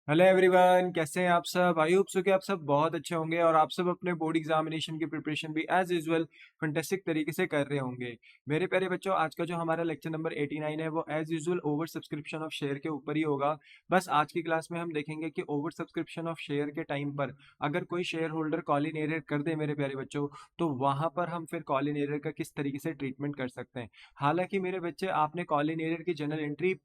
Hello everyone, कैसे हैं आप सब। आई होप सो कि आप सब बहुत अच्छे होंगे और आप सब अपने बोर्ड एग्जामिनेशन की प्रिपरेशन भी एज यूजुअल फंटेस्टिक तरीके से कर रहे होंगे। मेरे प्यारे बच्चों, आज का जो हमारा लेक्चर नंबर 89 है वो as usual over subscription of share के ऊपर ही होगा। बस आज की क्लास में हम देखेंगे कि ओवर सब्सक्रिप्शन ऑफ शेयर के टाइम पर अगर कोई share holder call in arrear कर दे मेरे प्यारे बच्चों, तो वहां पर हम फिर कॉल इन एरियर का किस तरीके से ट्रीटमेंट कर सकते हैं। हालांकि मेरे बच्चे, आपने कॉल इन एरियर की जनरल एंट्री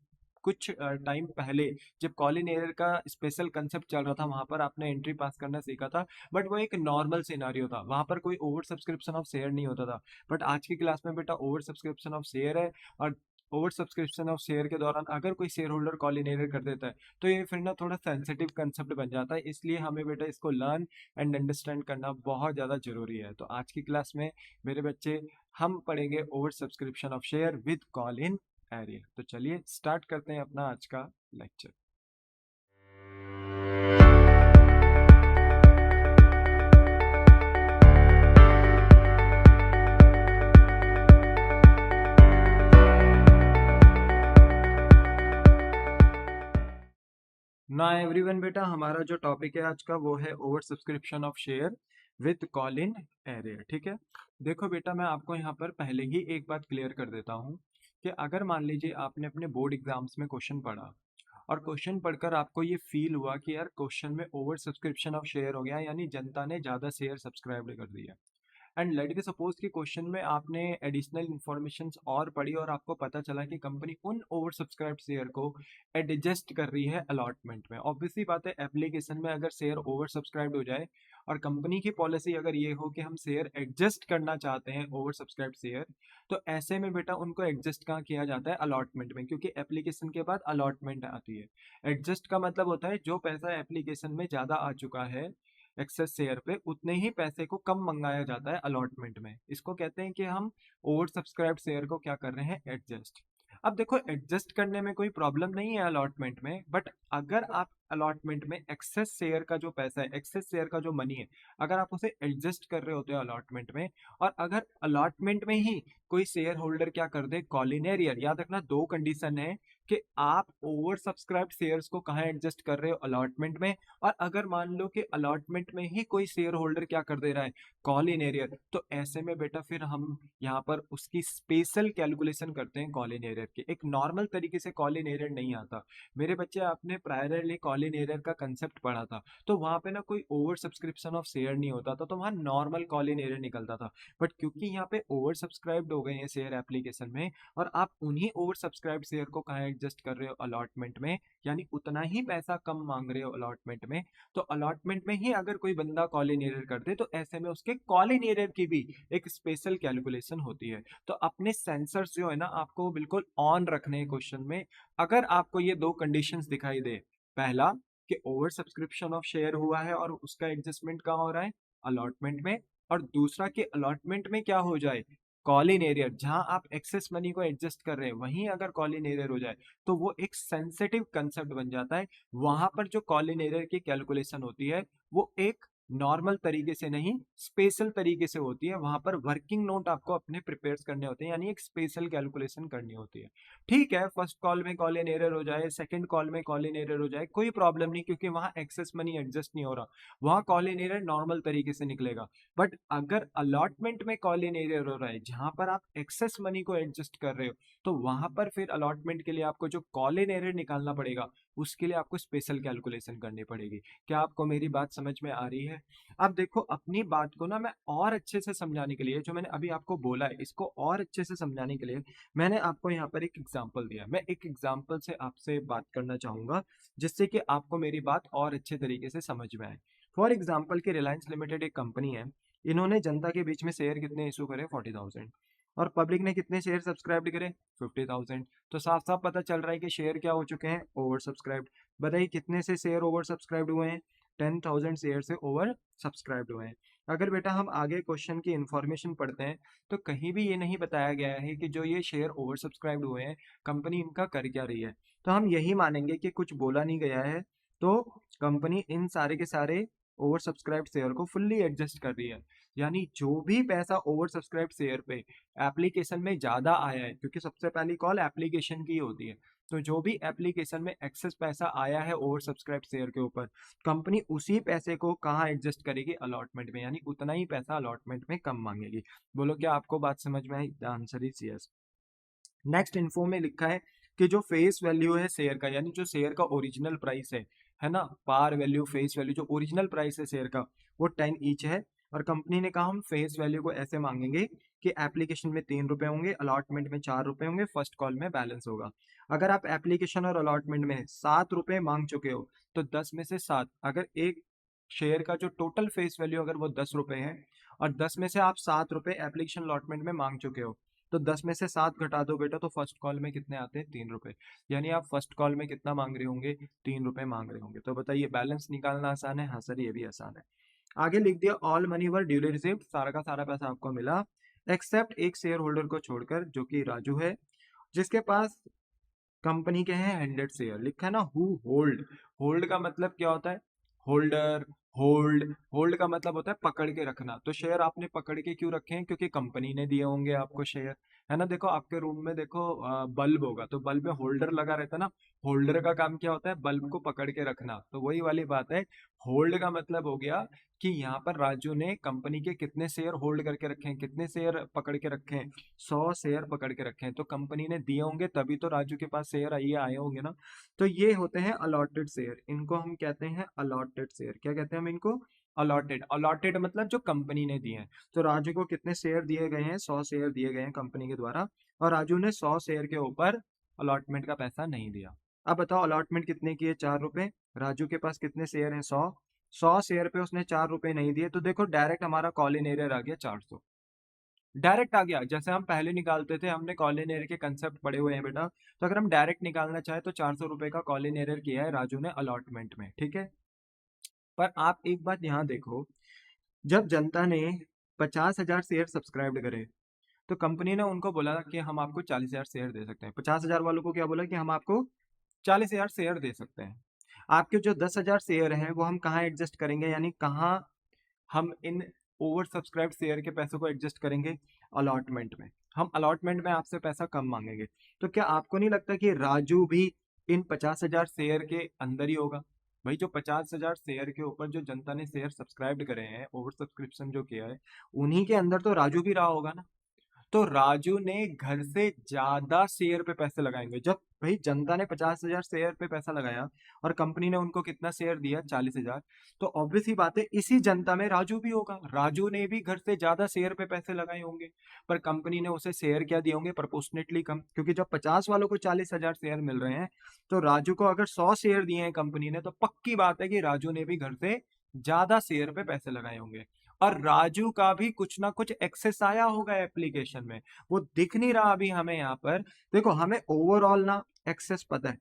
कुछ टाइम पहले, जब कॉलिन एरर का स्पेशल कंसेप्ट चल रहा था, वहां पर आपने एंट्री पास करना सीखा था। बट वो एक नॉर्मल सिनारियो था, वहां पर कोई ओवर सब्सक्रिप्शन ऑफ शेयर नहीं होता था। बट आज की क्लास में बेटा ओवर सब्सक्रिप्शन ऑफ शेयर है। और ओवर सब्सक्रिप्शन ऑफ शेयर के दौरान अगर कोई share holder call in error कर देता है, तो ये फिर ना थोड़ा सेंसिटिव कंसेप्ट बन जाता है। इसलिए हमें बेटा इसको लर्न एंड अंडरस्टैंड करना बहुत ज्यादा जरूरी है। तो आज की क्लास में मेरे बच्चे, हम पढ़ेंगे over subscription of share with call in area. तो चलिए स्टार्ट करते हैं अपना आज का लेक्चर। ना एवरीवन बेटा, हमारा जो टॉपिक है आज का वो है over subscription of share with call in area. ठीक है, देखो बेटा, मैं आपको यहाँ पर पहले ही एक बात क्लियर कर देता हूँ कि अगर मान लीजिए आपने अपने बोर्ड एग्जाम्स में क्वेश्चन पढ़ा और क्वेश्चन पढ़कर आपको ये फील हुआ कि यार क्वेश्चन में ओवर सब्सक्रिप्शन ऑफ शेयर हो गया, यानी जनता ने ज्यादा शेयर सब्सक्राइब कर दिया। एंड लेट बी सपोज कि क्वेश्चन में आपने एडिशनल इंफॉर्मेशन और पढ़ी और आपको पता चला कि कंपनी उन ओवर सब्सक्राइब शेयर को एडजस्ट कर रही है अलॉटमेंट में। ऑब्वियसली बात है, एप्लीकेशन में अगर शेयर ओवर सब्सक्राइब हो जाए और कंपनी की पॉलिसी अगर ये हो कि हम शेयर एडजस्ट करना चाहते हैं ओवर सब्सक्राइब शेयर, तो ऐसे में बेटा उनको एडजस्ट कहाँ किया जाता है? अलॉटमेंट में, क्योंकि एप्लीकेशन के बाद अलॉटमेंट आती है। एडजस्ट का मतलब होता है जो पैसा एप्लीकेशन में ज्यादा आ चुका है एक्सेस शेयर पे, उतने ही पैसे को कम मंगाया जाता है अलॉटमेंट में। इसको कहते हैं कि हम ओवर सब्सक्राइब शेयर को क्या कर रहे हैं? एडजस्ट। अब देखो, एडजस्ट करने में कोई प्रॉब्लम नहीं है अलॉटमेंट में, बट अगर आप अलॉटमेंट में एक्सेस शेयर का जो पैसा है, एक्सेस शेयर का जो मनी है, अगर आप उसे एडजस्ट कर रहे होते हो अलॉटमेंट में, और अगर अलॉटमेंट में ही कोई शेयर होल्डर क्या कर दे? कॉलिनेरियर। याद रखना, दो कंडीशन है कि आप ओवर सब्सक्राइब शेयर्स को कहाँ एडजस्ट कर रहे हो? अलॉटमेंट में। और अगर मान लो कि अलॉटमेंट में ही कोई शेयर होल्डर क्या कर दे रहा है? Call in arrear. तो ऐसे में बेटा फिर हम यहाँ पर उसकी स्पेशल कैलकुलेशन करते हैं कॉल इन एरियर की। एक नॉर्मल तरीके से कॉल इन एरियर नहीं आता। मेरे बच्चे, आपने प्रायरली कॉल इन एरियर का कंसेप्ट पढ़ा था, तो वहां पे ना कोई ओवर सब्सक्रिप्शन ऑफ शेयर नहीं होता था, तो वहां नॉर्मल कॉल इन एरियर निकलता था। बट क्योंकि यहाँ पे ओवर सब्सक्राइब्ड हो गए हैं शेयर एप्लीकेशन में, और आप उन्हीं ओवर सब्सक्राइब शेयर को कहाँ एडजस्ट कर रहे हो? अलॉटमेंट में। यानी उतना ही पैसा कम मांग रहे हो अलॉटमेंट में। तो अलॉटमेंट में ही अगर कोई बंदा कॉल इन एरर कर दे, तो ऐसे में उसके कॉल इन एरर की भी एक स्पेशल कैलकुलेशन होती है। तो अपने सेंसर्स जो है ना, आपको बिल्कुल ऑन रखने हैं क्वेश्चन में। अगर आपको ये दो कंडीशंस दिखाई दे, पहला कि ओवर सब्सक्रिप्शन ऑफ शेयर हुआ है और उसका एडजस्टमेंट कहाँ हो रहा है? अलॉटमेंट में। और दूसरा कि अलॉटमेंट में क्या हो जाए? Call in arrear. जहां आप एक्सेस मनी को एडजस्ट कर रहे हैं, वहीं अगर कॉल इन एरियर हो जाए, तो वो एक सेंसिटिव कंसेप्ट बन जाता है। वहां पर जो कॉल इन एरियर की कैलकुलेशन होती है, वो एक नॉर्मल तरीके से नहीं, स्पेशल तरीके से होती है। वहां पर वर्किंग नोट आपको अपने प्रिपेयर करने होते हैं, यानी एक स्पेशल कैलकुलेशन करनी होती है। ठीक है, फर्स्ट कॉल में कॉल इन एरर हो जाए, सेकंड कॉल में कॉल इन एरर हो जाए, कोई प्रॉब्लम नहीं, क्योंकि वहां एक्सेस मनी एडजस्ट नहीं हो रहा। वहां कॉल इन एरर नॉर्मल तरीके से निकलेगा। बट अगर अलॉटमेंट में कॉल इन एरर हो रहा है, जहां पर आप एक्सेस मनी को एडजस्ट कर रहे हो, तो वहां पर फिर अलॉटमेंट के लिए आपको जो कॉल इन एरर निकालना पड़ेगा, उसके लिए आपको स्पेशल कैलकुलेशन करनी पड़ेगी। क्या आपको मेरी बात समझ में आ रही है? अब देखो, अपनी बात को ना मैं और अच्छे से समझाने के लिए, जो मैंने अभी आपको बोला है, इसको और अच्छे से समझाने के लिए मैंने आपको यहाँ पर एक एग्जाम्पल दिया। मैं एक एग्जाम्पल से आपसे बात करना चाहूंगा, जिससे कि आपको मेरी बात और अच्छे तरीके से समझ में आए। फॉर एग्जाम्पल की रिलायंस लिमिटेड एक कंपनी है। इन्होंने जनता के बीच में शेयर कितने इशू करे? 40,000। और पब्लिक ने कितने शेयर सब्सक्राइब करे? 50,000। तो साफ साफ पता चल रहा है कि शेयर क्या हो चुके हैं? Over subscribed. बताइए कितने से शेयर ओवर सब्सक्राइब्ड हुए हैं? 10,000 शेयर से ओवर सब्सक्राइब्ड हुए हैं। अगर बेटा हम आगे क्वेश्चन की इंफॉर्मेशन पढ़ते हैं, तो कहीं भी ये नहीं बताया गया है कि जो ये शेयर ओवर सब्सक्राइब्ड हुए हैं, कंपनी इनका कर क्या रही है। तो हम यही मानेंगे कि कुछ बोला नहीं गया है, तो कंपनी इन सारे के सारे ओवर सब्सक्राइब शेयर को फुल्ली एडजस्ट कर रही है। यानी जो भी पैसा ओवर सब्सक्राइब शेयर पे एप्लीकेशन में ज्यादा आया है, क्योंकि सबसे पहली कॉल एप्लीकेशन की होती है, तो जो भी एप्लीकेशन में एक्सेस पैसा आया है ओवर सब्सक्राइब शेयर के ऊपर, कंपनी उसी पैसे को कहाँ एडजस्ट करेगी, अलॉटमेंट में, यानी उतना ही पैसा अलॉटमेंट में कम मांगेगी। बोलो क्या आपको बात समझ में आई? The answer is yes. Next info में लिखा है कि जो फेस वैल्यू है शेयर का, यानी जो शेयर का ओरिजिनल प्राइस है ना, पार वैल्यू फेस वैल्यू, जो ओरिजिनल प्राइस है शेयर का वो 10 ईच है। और कंपनी ने कहा हम फेस वैल्यू को ऐसे मांगेंगे कि एप्लीकेशन में 3 रुपए होंगे, अलॉटमेंट में 4 रुपए होंगे, फर्स्ट कॉल में बैलेंस होगा। अगर आप एप्लीकेशन और अलॉटमेंट में 7 रुपए मांग चुके हो तो 10 में से 7, अगर एक शेयर का जो टोटल फेस वैल्यू अगर वो 10 रुपए है और 10 में से आप 7 रुपए एप्लीकेशन अलॉटमेंट में मांग चुके हो, तो 10 में से 7 घटा दो बेटा, तो फर्स्ट कॉल में कितने आते हैं? 3 रुपए। यानी आप फर्स्ट कॉल में कितना मांग रहे होंगे? 3 रुपए मांग रहे होंगे। तो बताइए बैलेंस निकालना आसान है? हाँ सर ये भी आसान है। आगे लिख दिया ऑल मनी वर ड्यूली रिसीव्ड, सारा का सारा पैसा आपको मिला एक्सेप्ट एक शेयर होल्डर को छोड़कर जो कि राजू है, जिसके पास कंपनी के हैं 100 शेयर। लिखा है ना हु होल्ड। होल्ड का मतलब क्या होता है? होल्डर, होल्ड, होल्ड का मतलब होता है पकड़ के रखना। तो शेयर आपने पकड़ के क्यों रखे हैं? क्योंकि कंपनी ने दिए होंगे आपको शेयर, है ना। देखो आपके रूम में देखो बल्ब होगा, तो बल्ब में होल्डर लगा रहता है ना। होल्डर का काम क्या होता है? बल्ब को पकड़ के रखना। तो वही वाली बात है, होल्ड का मतलब हो गया कि यहाँ पर राजू ने कंपनी के कितने शेयर होल्ड करके रखे हैं, कितने शेयर पकड़ के रखे हैं? 100 शेयर पकड़ के रखे हैं। तो कंपनी ने दिए होंगे तभी तो राजू के पास शेयर आए होंगे ना। तो ये होते हैं अलॉटेड शेयर, इनको हम कहते हैं अलॉटेड शेयर। क्या कहते हैं हम इनको? अलॉटेड। अलॉटेड मतलब जो कंपनी ने दिए हैं। तो राजू को कितने शेयर दिए गए हैं? 100 शेयर दिए गए हैं कंपनी के द्वारा, और राजू ने 100 शेयर के ऊपर अलॉटमेंट का पैसा नहीं दिया। अब बताओ अलॉटमेंट कितने की है? 4 रुपए। राजू के पास कितने शेयर हैं? 100 शेयर पे उसने 4 रुपए नहीं दिए, तो देखो डायरेक्ट हमारा कॉल इन एरियर आ गया 400। डायरेक्ट आ गया, जैसे हम पहले निकालते थे, हमने कॉल इन एरियर के कंसेप्ट पढ़े हुए हैं बेटा। तो अगर हम डायरेक्ट निकालना चाहे तो 400 रुपए का कॉल इन एरियर किया है राजू ने अलॉटमेंट में, ठीक है। पर आप एक बात यहाँ देखो, जब जनता ने 50,000 शेयर सब्सक्राइब करे तो कंपनी ने उनको बोला कि हम आपको 40,000 शेयर दे सकते हैं। 50,000 वालों को क्या बोला कि हम आपको 40,000 शेयर दे सकते हैं। आपके जो 10,000 शेयर हैं वो हम कहाँ एडजस्ट करेंगे, यानी कहाँ हम इन ओवर सब्सक्राइब शेयर के पैसों को एडजस्ट करेंगे? अलॉटमेंट में। हम अलॉटमेंट में आपसे पैसा कम मांगेंगे। तो क्या आपको नहीं लगता कि राजू भी इन 50,000 शेयर के अंदर ही होगा? भाई जो 50,000 शेयर के ऊपर जो जनता ने शेयर सब्सक्राइब करे हैं, ओवर सब्सक्रिप्शन जो किया है, उन्हीं के अंदर तो राजू भी रहा होगा ना। तो राजू ने घर से ज्यादा शेयर पे पैसे लगाएंगे। जब भाई जनता ने 50,000 शेयर पे पैसा लगाया और कंपनी ने उनको कितना शेयर दिया? 40,000। तो ऑब्वियस ही बात है इसी जनता में राजू भी होगा। राजू ने भी घर से ज्यादा शेयर पे पैसे लगाए होंगे, पर कंपनी ने उसे शेयर क्या दिए होंगे? प्रोपोर्शनेटली कम। क्योंकि जब 50 वालों को 40,000 शेयर मिल रहे हैं, तो राजू को अगर 100 शेयर दिए हैं कंपनी ने, तो पक्की बात है कि राजू ने भी घर से ज्यादा शेयर पे पैसे लगाए होंगे। और राजू का भी कुछ ना कुछ एक्सेस आया होगा एप्लीकेशन में, वो दिख नहीं रहा अभी हमें यहाँ पर। देखो हमें ओवरऑल ना एक्सेस पता है।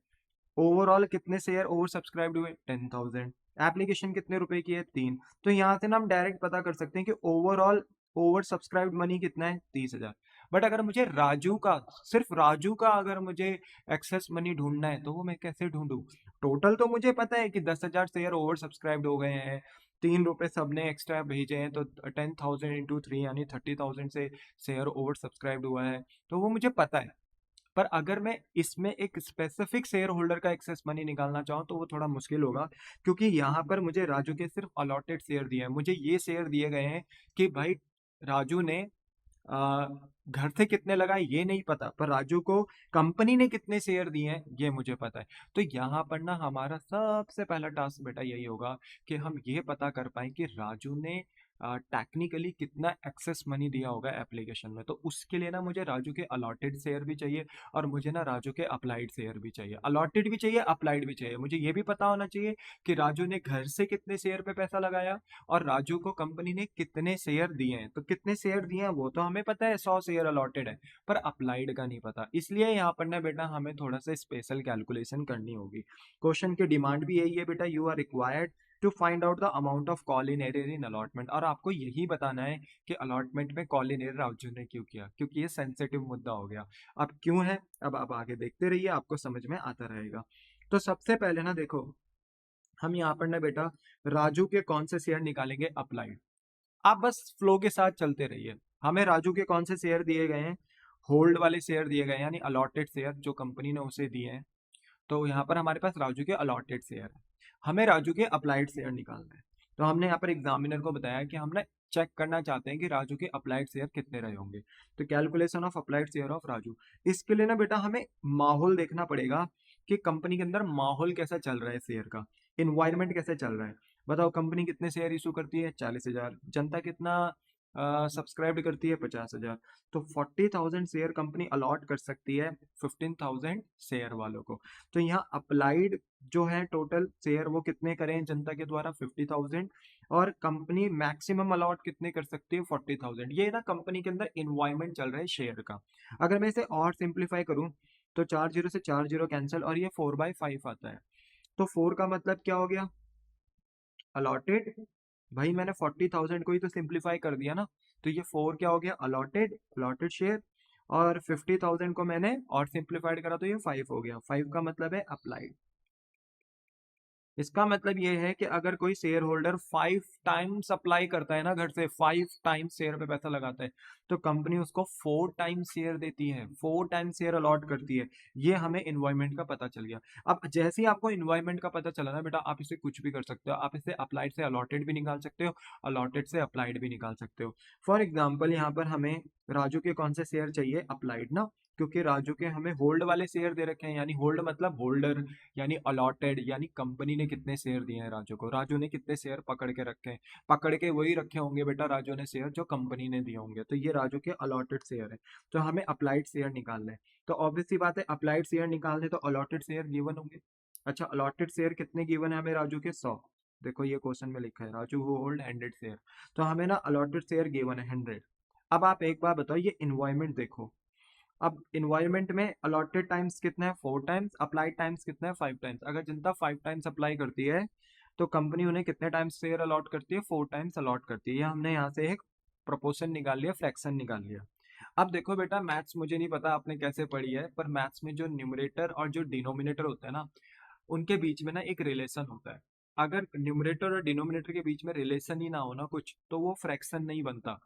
ओवरऑल कितने शेयर ओवर सब्सक्राइब हुए? 10,000। एप्लीकेशन कितने रुपए की है? 3। तो यहाँ से ना हम डायरेक्ट पता कर सकते हैं कि ओवरऑल ओवर सब्सक्राइब मनी कितना है? 30,000। बट अगर मुझे राजू का, सिर्फ राजू का अगर मुझे एक्सेस मनी ढूंढना है तो वो मैं कैसे ढूंढूं? टोटल तो मुझे पता है कि 10,000 शेयर ओवर सब्सक्राइब हो गए हैं, 3 रुपए सबने एक्स्ट्रा भेजे हैं, तो 10,000 इंटू 3 यानी 30,000 से शेयर ओवर सब्सक्राइब हुआ है। तो वो मुझे पता है। पर अगर मैं इसमें एक स्पेसिफिक शेयर होल्डर का एक्सेस मनी निकालना चाहूँ तो वो थोड़ा मुश्किल होगा, क्योंकि यहाँ पर मुझे राजू के सिर्फ अलॉटेड शेयर दिए हैं। मुझे ये शेयर दिए गए हैं कि भाई राजू ने आ, घर से कितने लगाए ये नहीं पता, पर राजू को कंपनी ने कितने शेयर दिए हैं ये मुझे पता है। तो यहाँ पर ना हमारा सबसे पहला टास्क बेटा यही होगा कि हम ये पता कर पाए कि राजू ने टेक्निकली कितना एक्सेस मनी दिया होगा एप्लीकेशन में। तो उसके लिए ना मुझे राजू के अलॉटेड शेयर भी चाहिए, और मुझे ना राजू के अप्लाइड शेयर भी चाहिए। अलॉटेड भी चाहिए, अप्लाइड भी चाहिए। मुझे ये भी पता होना चाहिए कि राजू ने घर से कितने शेयर पे पैसा लगाया, और राजू को कंपनी ने कितने शेयर दिए हैं। तो कितने शेयर दिए हैं वो तो हमें पता है, 100 शेयर अलॉटेड है, पर अप्लाइड का नहीं पता। इसलिए यहाँ पर ना बेटा हमें थोड़ा सा स्पेशल कैलकुलेशन करनी होगी। क्वेश्चन की डिमांड भी यही है बेटा, you are required to find out the amount of call in arrear in allotment. और आपको यही बताना है कि अलॉटमेंट में कॉल इन एरियर राजू ने क्यों किया, क्योंकि ये सेंसिटिव मुद्दा हो गया। अब क्यों है, अब आप आगे देखते रहिए, आपको समझ में आता रहेगा। तो सबसे पहले ना देखो, हम यहाँ पर ना बेटा राजू के कौन से शेयर निकालेंगे? अप्लाइड। आप बस फ्लो के साथ चलते रहिए। हमें राजू के कौन से शेयर दिए गए हैं? होल्ड वाले शेयर दिए गए हैं, यानी अलॉटेड शेयर जो कंपनी ने उसे दिए हैं। तो यहाँ पर हमारे पास राजू के अलॉटेड शेयर है, हमें राजू के अप्लाइड शेयर निकालना है। तो हमने यहाँ पर एग्जामिनर को बताया कि हमने चेक करना चाहते हैं कि राजू के अप्लाइड शेयर कितने रहे होंगे। तो calculation of applied share of Raju, इसके लिए ना बेटा हमें माहौल देखना पड़ेगा कि कंपनी के अंदर माहौल कैसा चल रहा है, शेयर का इन्वायरमेंट कैसे चल रहा है। बताओ कंपनी कितने शेयर इशू करती है, 40,000। जनता कितना सब्सक्राइब करती है, 50,000। तो 40,000 शेयर कंपनी अलॉट कर सकती है 15,000 शेयर वालों को। तो यहाँ अप्लाइड जो है टोटल शेयर वो कितने करें जनता के द्वारा, 50,000। और कंपनी मैक्सिमम अलॉट कितने कर सकती है, 40,000। ये ना कंपनी के अंदर इन्वायरमेंट चल रहा है शेयर का। अगर मैं इसे और सिंप्लीफाई करूं तो 4 0 से 4 0 कैंसिल और ये 4/5 आता है। तो 4 का मतलब क्या हो गया, अलॉटेड। भाई मैंने 40,000 को ही तो सिंप्लीफाई कर दिया ना, तो ये 4 क्या हो गया, अलॉटेड, अलॉटेड शेयर। और 50,000 को मैंने और सिंप्लीफाइड करा तो ये 5 हो गया। 5 का मतलब है अप्लाइड। इसका मतलब ये है कि अगर कोई शेयर होल्डर 5 टाइम्स अप्लाई करता है ना, घर से 5 टाइम्स शेयर पे पैसा लगाता है, तो कंपनी उसको 4 टाइम्स शेयर देती है, 4 टाइम्स शेयर अलॉट करती है। ये हमें इन्वायरमेंट का पता चल गया। अब जैसे ही आपको इन्वायरमेंट का पता चला ना बेटा, आप इसे कुछ भी कर सकते हो। आप इसे अप्लाइड से अलॉटेड भी निकाल सकते हो, अलॉटेड से अप्लाइड भी निकाल सकते हो। फॉर एग्जाम्पल यहाँ पर हमें राजू के कौन से शेयर चाहिए, अप्लाइड ना, क्योंकि राजू के हमें होल्ड वाले शेयर दे रखे हैं, यानी होल्ड मतलब होल्डर, यानी अलॉटेड, यानी कंपनी ने कितने शेयर दिए हैं राजू को, राजू ने कितने शेयर पकड़ के रखे हैं। पकड़ के वही रखे होंगे बेटा राजू ने शेयर जो कंपनी ने दिए होंगे। तो ये राजू के अलॉटेड शेयर है। तो हमें अप्लाइड शेयर निकालना है। तो ऑब्वियस सी बात है, अप्लाइड शेयर निकालने तो अलॉटेड शेयर गिवन होंगे। अच्छा, अलॉटेड शेयर कितने गिवन है हमें राजू के, 100। देखो ये क्वेश्चन में लिखा है राजू हु होल्ड 100 शेयर। तो हमें ना अलॉटेड शेयर गिवन है 100। अब आप एक बार बताओ, ये इन्वायरमेंट देखो। अब इन्वायरमेंट में अलॉटेड टाइम्स कितना है, 4 टाइम्स। अप्लाइड टाइम्स कितना है, 5 टाइम्स। अगर जनता 5 टाइम्स अप्लाई करती है तो कंपनी उन्हें कितने टाइम्स शेयर अलॉट करती है, 4 टाइम्स अलॉट करती है। ये हमने यहाँ से एक प्रोपोर्शन निकाल लिया, फ्रैक्शन निकाल लिया। अब देखो बेटा, मैथ्स मुझे नहीं पता आपने कैसे पढ़ी है, पर मैथ्स में जो न्यूमरेटर और जो डिनोमिनेटर होता है ना, उनके बीच में ना एक रिलेशन होता है। अगर न्यूमरेटर और डिनोमिनेटर के बीच में रिलेशन ही ना हो ना कुछ, तो वो फ्रैक्शन नहीं बनता।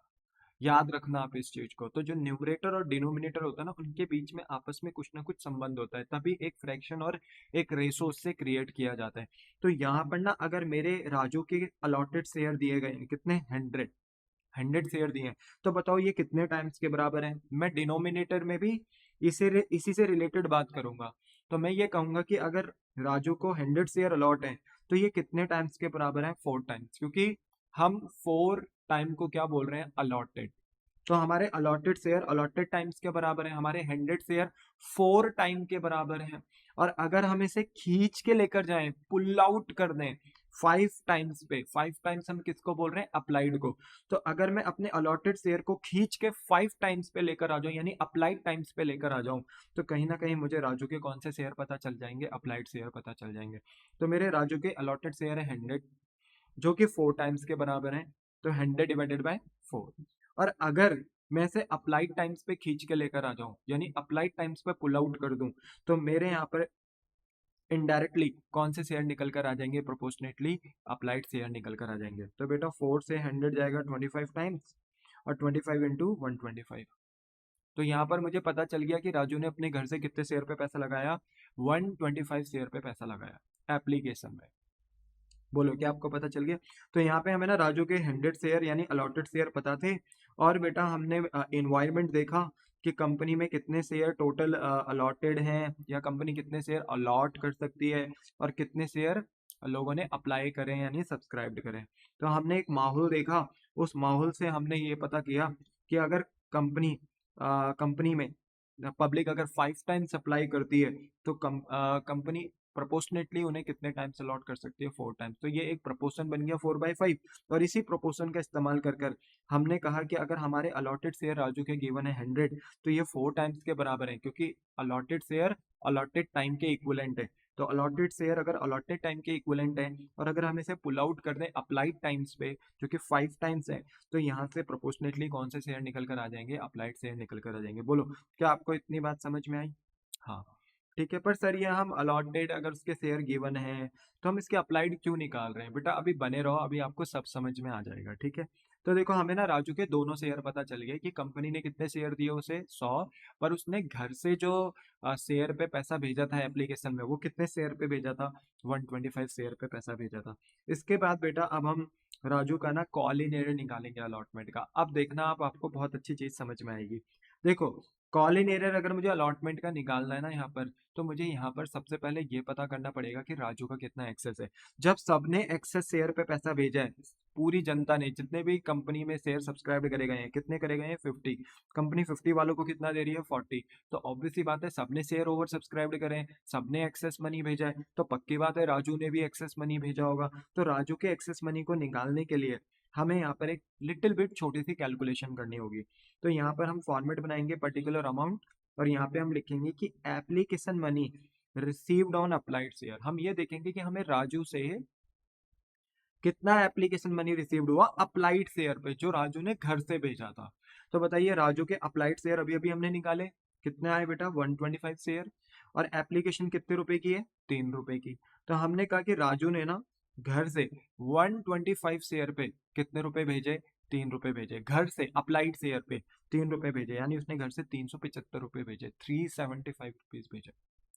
याद रखना आप इस चीज को। तो जो न्यूमरेटर और डिनोमिनेटर होता है ना, उनके बीच में आपस में कुछ ना कुछ संबंध होता है, तभी एक फ्रैक्शन और एक रेशो उससे क्रिएट किया जाता है। तो यहाँ पर ना अगर मेरे राजू के अलॉटेड शेयर दिए गए हैं कितने, 100 शेयर दिए हैं, तो बताओ ये कितने टाइम्स के बराबर है। मैं डिनोमिनेटर में भी इसी से रिलेटेड बात करूंगा। तो मैं ये कहूंगा कि अगर राजू को 100 शेयर अलॉट है तो ये कितने टाइम्स के बराबर है, 4 टाइम्स, क्योंकि हम 4 टाइम को क्या बोल रहे हैं, अलॉटेड। तो हमारे अलॉटेड शेयर अलॉटेड टाइम्स के बराबर है, हमारे 100 शेयर 4 टाइम के बराबर हैं। और अगर हम इसे खींच के लेकर जाएं, पुल आउट कर दें 5 टाइम्स पे, 5 टाइम्स हम किसको बोल रहे हैं, अप्लाइड को। तो अगर मैं अपने अलॉटेड शेयर को खींच के 5 टाइम्स पे लेकर आ जाऊं, यानी अप्लाइड टाइम्स पे लेकर आ जाऊं, तो कहीं ना कहीं मुझे राजू के कौन से शेयर पता चल जाएंगे, अप्लाइड शेयर पता चल जाएंगे। तो मेरे राजू के अलॉटेड शेयर है 100, जो कि 4 टाइम्स के बराबर है। तो 100 डिवाइडेड बाय 4। और अगर मैं इसे अप्लाइड टाइम्स पे खींच के लेकर आ जाऊं, यानी अप्लाइड टाइम्स पे पुल आउट कर दूं, तो मेरे यहाँ पर इनडायरेक्टली कौन से शेयर निकल कर आ जाएंगे, प्रोपोर्शनेटली अप्लाइड शेयर निकल कर आ जाएंगे। तो बेटा 4 से 100 जाएगा 25 टाइम्स, और 25 इंटू 125। तो यहाँ पर मुझे पता चल गया कि राजू ने अपने घर से कितने शेयर पे पैसा लगाया, 125 शेयर पे पैसा लगाया एप्लीकेशन में। बोलो क्या आपको पता चल गया। तो यहाँ पे हमें ना राजू के 100 शेयर यानी अलॉटेड शेयर पता थे। और बेटा हमने इन्वायरमेंट देखा कि कंपनी में कितने शेयर टोटल अलॉटेड हैं, या कंपनी कितने शेयर अलॉट कर सकती है, और कितने शेयर लोगों ने अप्लाई करें यानी सब्सक्राइब करें। तो हमने एक माहौल देखा, उस माहौल से हमने ये पता किया कि अगर कंपनी कंपनी में पब्लिक अगर 5 टाइम्स अप्लाई करती है, तो कंपनी प्रोपोर्शनेटली उन्हें कितने टाइम्स अलॉट कर सकती है, 4 टाइम्स। तो ये एक प्रोपोर्शन बन गया 4/5। और इसी प्रोपोर्शन का इस्तेमाल कर कर हमने कहा कि अगर हमारे अलॉटेड शेयर राजू के गिवन है 100, तो ये 4 टाइम्स के बराबर है, क्योंकि अलॉटेड शेयर अलॉटेड टाइम के इक्विवेलेंट है। तो अलॉटेड शेयर अगर अलॉटेड टाइम के इक्विवेलेंट है, और अगर हम इसे पुल आउट कर दें अप्लाइड टाइम्स पे जो कि 5 टाइम्स है, तो यहाँ से प्रोपोर्शनेटली कौन से शेयर निकल कर आ जाएंगे, अप्लाइड शेयर निकल कर आ जाएंगे। बोलो क्या आपको इतनी बात समझ में आई। हाँ ठीक है। पर सर ये हम अलॉटेड अगर उसके शेयर गिवन है, तो हम इसके अप्लाइड क्यों निकाल रहे हैं, बेटा अभी बने रहो, अभी आपको सब समझ में आ जाएगा, ठीक है। तो देखो हमें ना राजू के दोनों शेयर पता चल गए कि कंपनी ने कितने शेयर दिए उसे 100, पर उसने घर से जो शेयर पे पैसा भेजा था एप्लीकेशन में वो कितने शेयर पे भेजा था, 125 शेयर पे पैसा भेजा था। इसके बाद बेटा अब हम राजू का ना कॉल इन एरर निकालेंगे अलॉटमेंट का। अब देखना आप, आपको बहुत अच्छी चीज समझ में आएगी। देखो कॉल इन एरर अगर मुझे अलॉटमेंट का निकालना है ना यहाँ पर, तो मुझे यहाँ पर सबसे पहले ये पता करना पड़ेगा कि राजू का कितना एक्सेस है। जब सबने एक्सेस शेयर पे पैसा भेजा है, पूरी जनता ने, जितने भी कंपनी में शेयर सब्सक्राइब करे गए हैं, कितने करे गए हैं 50, कंपनी 50 वालों को कितना दे रही है 40, तो ऑब्वियस सी बात है सबने शेयर ओवर सब्सक्राइब करे हैं, सबने एक्सेस मनी भेजा है, तो पक्की बात है राजू ने भी एक्सेस मनी भेजा होगा। तो राजू के एक्सेस मनी को निकालने के लिए हमें यहाँ पर एक लिटिल बिट छोटी सी कैलकुलेशन करनी होगी। तो यहाँ पर हम फॉर्मेट बनाएंगे पर्टिकुलर अमाउंट, और यहाँ पे हम लिखेंगे कि application money received on applied share. हम ये देखेंगे कि हमें राजू से कितना एप्लीकेशन मनी रिसीव्ड हुआ अप्लाइड शेयर पे, जो राजू ने घर से भेजा था। तो बताइए राजू के अप्लाइड शेयर अभी अभी हमने निकाले, कितने आए बेटा 125 शेयर, और एप्लीकेशन कितने रुपए की है 3 रुपए की। तो हमने कहा कि राजू ने ना घर से 125 शेयर पे कितने रुपए भेजे, 3 रुपए भेजे, घर से अप्लाइड शेयर पे 3 रुपए भेजे, यानी उसने घर से 375 रुपए भेजे, 375 रुपीज भेजे।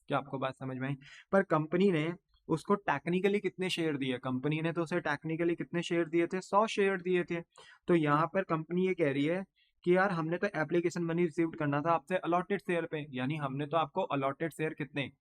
क्या आपको बात समझ में आई? पर कंपनी ने उसको टेक्निकली कितने शेयर दिए, कंपनी ने तो उसे टेक्निकली कितने शेयर दिए थे, 100 शेयर दिए थे। तो यहाँ पर कंपनी ये कह रही है कि यार हमने तो एप्लीकेशन मनी रिसीव करना था आपसे अलॉटेड शेयर पे, यानी हमने तो आपको अलॉटेड शेयर कितने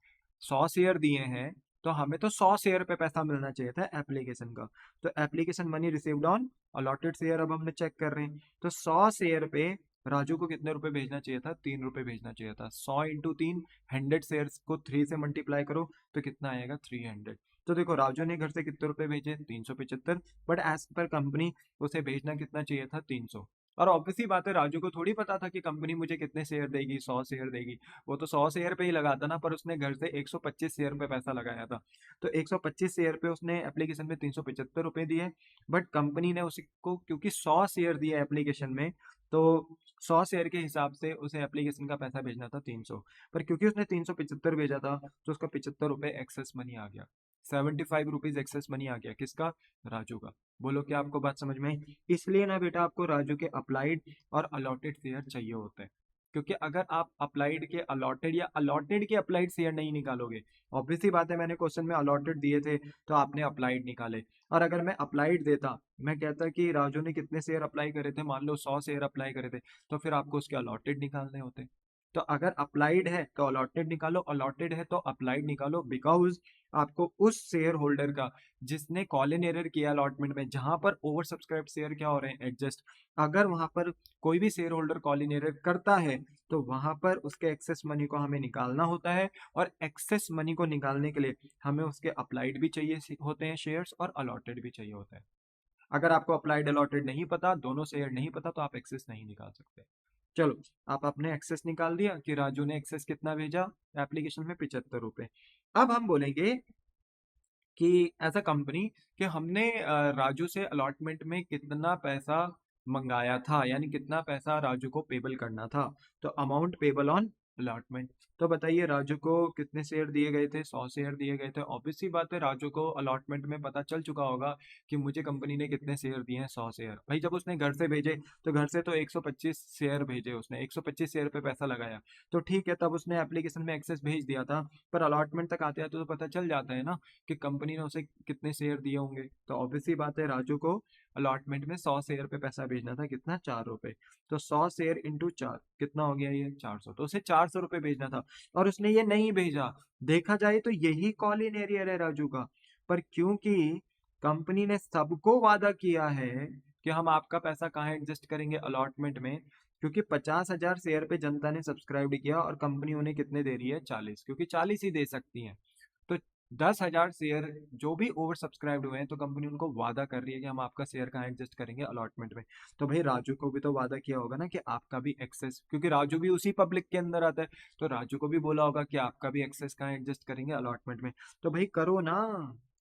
100 शेयर दिए हैं, तो हमें तो 100 शेयर पे पैसा मिलना चाहिए था एप्लीकेशन का। तो application money received on allotted share अब हमने चेक कर रहे हैं, तो 100 शेयर पे राजू को कितने रुपए भेजना चाहिए था, 3 रुपए भेजना चाहिए था। 100 इंटू 3, 100 शेयर्स को 3 से मल्टीप्लाई करो तो कितना आएगा 300। तो देखो राजू ने घर से कितने रुपए भेजे 375, बट एज पर कंपनी उसे भेजना कितना चाहिए था 300। और ऑब्वियसली बात है राजू को थोड़ी पता था कि कंपनी मुझे कितने शेयर देगी, 100 शेयर देगी। वो तो 100 शेयर पे ही लगाता ना, पर उसने घर से 125 शेयर पे पैसा लगाया था। तो 125 शेयर पे उसने एप्लीकेशन में 375 रुपए दिए, बट कंपनी ने उसको क्योंकि 100 शेयर दिए एप्लीकेशन में, तो 100 शेयर के हिसाब से उसे एप्लीकेशन का पैसा भेजना था 300, पर क्योंकि उसने 375 भेजा था तो उसका 75 रुपए एक्सेस मनी आ गया, 75 रुपीज एक्सेस मनी आ गया, किसका, राजू का। बोलो क्या आपको बात समझ में आई? इसलिए ना बेटा आपको राजू के अप्लाइड और अलॉटेड शेयर चाहिए होते हैं, क्योंकि अगर आप अप्लाइड के अलॉटेड या अलॉटेड के अप्लाइड शेयर नहीं निकालोगे, ऑब्वियसली बात है मैंने क्वेश्चन में अलॉटेड दिए थे तो आपने अप्लाइड निकाले, और अगर मैं अप्लाइड देता, मैं कहता कि राजू ने कितने शेयर अप्लाई करे थे, मान लो 100 शेयर अप्लाई करे थे, तो फिर आपको उसके अलॉटेड निकालने होते। तो अगर अप्लाइड है तो अलॉटेड निकालो, अलॉटेड है तो अप्लाइड निकालो, बिकॉज आपको उस शेयर होल्डर का जिसने कॉल इन एरर किया अलॉटमेंट में, जहां पर ओवर सब्सक्राइब शेयर क्या हो रहे हैं एडजस्ट, अगर वहां पर कोई भी share holder call in error करता है तो वहां पर उसके एक्सेस मनी को हमें निकालना होता है, और एक्सेस मनी को निकालने के लिए हमें उसके अप्लाइड भी चाहिए होते हैं शेयर्स, और अलॉटेड भी चाहिए होता है। अगर आपको अप्लाइड अलॉटेड नहीं पता, दोनों शेयर नहीं पता, तो आप एक्सेस नहीं निकाल सकते। चलो, आप आपने एक्सेस निकाल दिया कि राजू ने एक्सेस कितना भेजा एप्लीकेशन में, 75 रुपए। अब हम बोलेंगे कि एज अ कंपनी कि हमने राजू से अलॉटमेंट में कितना पैसा मंगाया था, यानी कितना पैसा राजू को पेबल करना था। तो अमाउंट पेबल ऑन अलॉटमेंट। तो बताइए राजू को कितने शेयर दिए गए थे, 100 शेयर दिए गए थे। ऑब्वियस सी बात है राजू को अलॉटमेंट में पता चल चुका होगा कि मुझे कंपनी ने कितने शेयर दिए हैं, 100 शेयर। भाई जब उसने घर से भेजे तो घर से तो 125 शेयर भेजे, उसने 125 शेयर पे पैसा लगाया, तो ठीक है, तब उसने एप्लीकेशन में एक्सेस भेज दिया था। पर अलॉटमेंट तक आते आते तो पता चल जाता है ना कि कंपनी ने उसे कितने शेयर दिए होंगे। तो ऑब्वियसली बात है राजू को अलॉटमेंट में 100 शेयर पे पैसा भेजना था, कितना, 4 रुपए। तो 100 शेयर इंटू 4 कितना हो गया, ये 400। तो उसे 400 रुपए भेजना था और उसने ये नहीं भेजा। देखा जाए तो यही कॉल इन एरियर है राजू का, पर क्योंकि कंपनी ने सबको वादा किया है कि हम आपका पैसा कहाँ एडजस्ट करेंगे अलॉटमेंट में, क्योंकि 50,000 शेयर पे जनता ने सब्सक्राइब किया और कंपनी उन्हें कितने दे रही है, 40, क्योंकि 40 ही दे सकती है। तो 10,000 शेयर जो भी ओवर सब्सक्राइब्ड हुए हैं, तो कंपनी उनको वादा कर रही है कि हम आपका शेयर कहाँ एडजस्ट करेंगे अलॉटमेंट में। तो भाई राजू को भी तो वादा किया होगा ना कि आपका भी एक्सेस, क्योंकि राजू भी उसी पब्लिक के अंदर आता है, तो राजू को भी बोला होगा कि आपका भी एक्सेस कहाँ एडजस्ट करेंगे अलॉटमेंट में। तो भाई करो ना,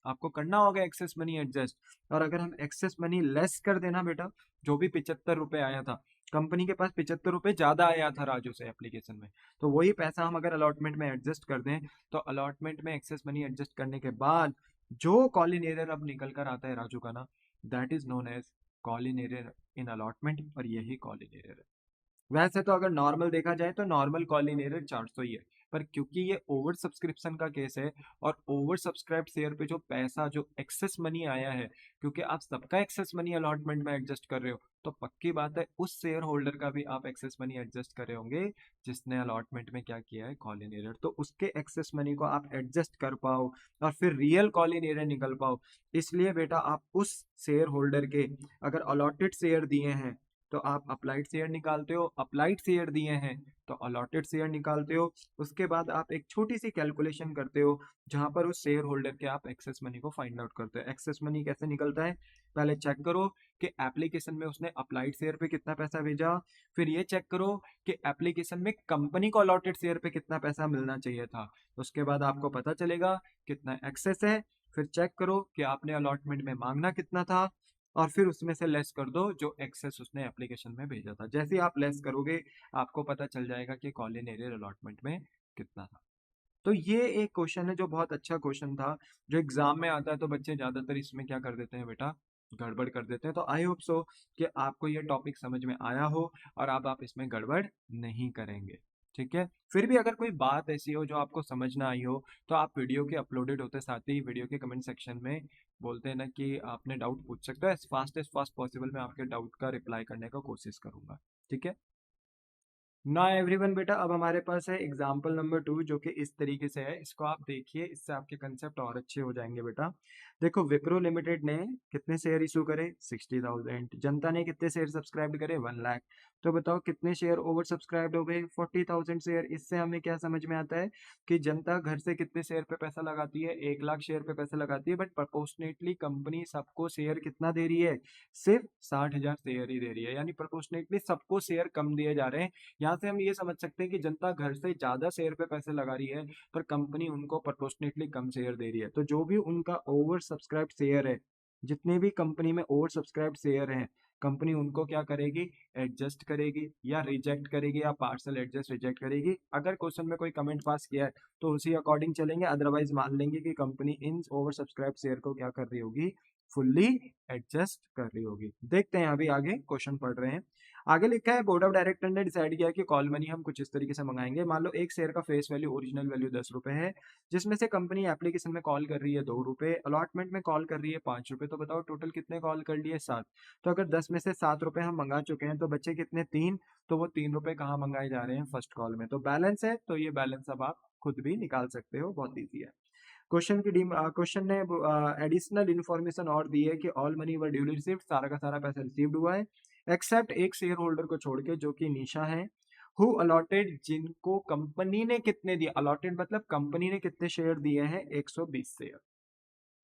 आपको करना होगा एक्सेस मनी एडजस्ट। और अगर हम एक्सेस मनी लेस कर देना बेटा, जो भी 75 रुपए आया था, कंपनी के पास 75 रुपए ज्यादा आया था राजू से एप्लीकेशन में, तो वही पैसा हम अगर अलॉटमेंट में एडजस्ट कर दें, तो अलॉटमेंट में एक्सेस मनी एडजस्ट करने के बाद जो कॉल इन एरर अब निकल कर आता है राजू का ना, that is known as call in arrear in allotment, और यही कॉलिन एरर है। वैसे तो अगर नॉर्मल देखा जाए तो नॉर्मल कॉलिन एरर 400 ही है, पर क्योंकि ये ओवर सब्सक्रिप्शन का केस है और ओवर सब्सक्राइब शेयर पे जो पैसा, जो एक्सेस मनी आया है, क्योंकि आप सबका एक्सेस मनी अलॉटमेंट में एडजस्ट कर रहे हो, तो पक्की बात है उस शेयर होल्डर का भी आप एक्सेस मनी एडजस्ट कर रहे होंगे जिसने अलॉटमेंट में क्या किया है, कॉलिन एरर। तो उसके एक्सेस मनी को आप एडजस्ट कर पाओ और फिर रियल कॉलिन एरर निकल पाओ, इसलिए बेटा आप उस शेयर होल्डर के अगर अलॉटेड शेयर दिए हैं तो आप अप्लाइड शेयर निकालते हो, अप्लाइड शेयर दिए हैं तो अलॉटेड शेयर निकालते हो। उसके बाद आप एक छोटी सी कैलकुलेशन करते हो जहां पर उस शेयर होल्डर के आप एक्सेस मनी को फाइंड आउट करते हो। एक्सेस मनी कैसे निकलता है, पहले चेक करो कि एप्लीकेशन में उसने अप्लाइड शेयर पे कितना पैसा भेजा, फिर ये चेक करो कि एप्लीकेशन में कंपनी को अलॉटेड शेयर पे कितना पैसा मिलना चाहिए था। उसके बाद आपको पता चलेगा कितना एक्सेस है, फिर चेक करो कि आपने अलॉटमेंट में मांगना कितना था और फिर उसमें से लेस कर दो जो एक्सेस उसने एप्लीकेशन में भेजा था। जैसे ही आप लेस करोगे आपको पता चल जाएगा कि कॉलिन एरर अलॉटमेंट में कितना था। तो ये एक क्वेश्चन है जो बहुत अच्छा क्वेश्चन था, जो एग्जाम में आता है तो बच्चे ज्यादातर इसमें क्या कर देते हैं बेटा, गड़बड़ कर देते हैं। तो आई होप सो कि आपको ये टॉपिक समझ में आया हो और अब आप इसमें गड़बड़ नहीं करेंगे। ठीक है, फिर भी अगर कोई बात ऐसी हो जो आपको समझ ना आई हो तो आप वीडियो के अपलोडेड होते साथ ही वीडियो के कमेंट सेक्शन में बोलते हैं ना कि आपने डाउट पूछ सकते हो, एज फास्ट पॉसिबल मैं आपके डाउट का रिप्लाई करने का कोशिश करूंगा। ठीक है ना एवरीवन, बेटा अब हमारे पास है एग्जाम्पल नंबर 2 जो कि इस तरीके से है, इसको आप देखिए, इससे आपके कंसेप्ट और अच्छे हो जाएंगे बेटा। देखो विप्रो लिमिटेड ने कितने शेयर इशू करे, 60,000। जनता ने कितने शेयर सब्सक्राइब करे, 1 लाख। तो बताओ कितने शेयर ओवर सब्सक्राइब हो गए, 40,000 शेयर। इससे हमें क्या समझ में आता है कि जनता घर से कितने शेयर पे पैसा लगाती है, 1 लाख शेयर पे पैसा लगाती है, बट प्रोपोर्शनेटली कंपनी सबको शेयर कितना दे रही है, सिर्फ 60,000 शेयर ही दे रही है, यानी प्रोपोर्शनेटली सबको शेयर कम दिए जा रहे हैं। यहाँ से हम ये समझ सकते हैं कि जनता घर से ज्यादा शेयर पे पैसे लगा रही है पर कंपनी उनको प्रोपोर्शनेटली कम शेयर दे रही है। तो जो भी उनका ओवर सब्सक्राइब शेयर है, जितने भी कंपनी में ओवर सब्सक्राइब शेयर हैं, कंपनी उनको क्या करेगी, एडजस्ट करेगी या रिजेक्ट करेगी या पार्सल एडजस्ट रिजेक्ट करेगी। अगर क्वेश्चन में कोई कमेंट पास किया है तो उसी अकॉर्डिंग चलेंगे, अदरवाइज मान लेंगे कि कंपनी इन ओवर सब्सक्राइब शेयर को क्या कर रही होगी, फुल्ली एडजस्ट कर रही होगी। देखते हैं अभी आगे क्वेश्चन पढ़ रहे हैं। आगे लिखा है बोर्ड ऑफ डायरेक्टर ने डिसाइड किया कि कॉल मनी हम कुछ इस तरीके से मंगाएंगे। मान लो एक शेयर का फेस वैल्यू, ओरिजिनल वैल्यू 10 रुपए है, जिसमें से कंपनी एप्लीकेशन में कॉल कर रही है 2 रुपए, अलॉटमेंट में कॉल कर रही है 5 रुपए। तो बताओ टोटल कितने कॉल कर लिए, 7। तो अगर 10 में से 7 रुपए हम मंगा चुके हैं तो बच्चे कितने, 3। तो वो 3 रुपए कहाँ मंगाए जा रहे हैं, फर्स्ट कॉल में। तो बैलेंस है, तो ये बैलेंस अब आप खुद भी निकाल सकते हो, बहुत ईजी है। क्वेश्चन ने एडिशनल इन्फॉर्मेशन और दी है कि ऑल मनी वर ड्यूली रिसीव्ड, सारा का सारा पैसा रिसीव्ड हुआ है, एक्सेप्ट एक शेयर होल्डर को छोड़ के जो कि निशा है, हु अलॉटेड, जिनको कंपनी ने कितने दिए, अलॉटेड मतलब कंपनी ने कितने शेयर दिए हैं, 120 शेयर,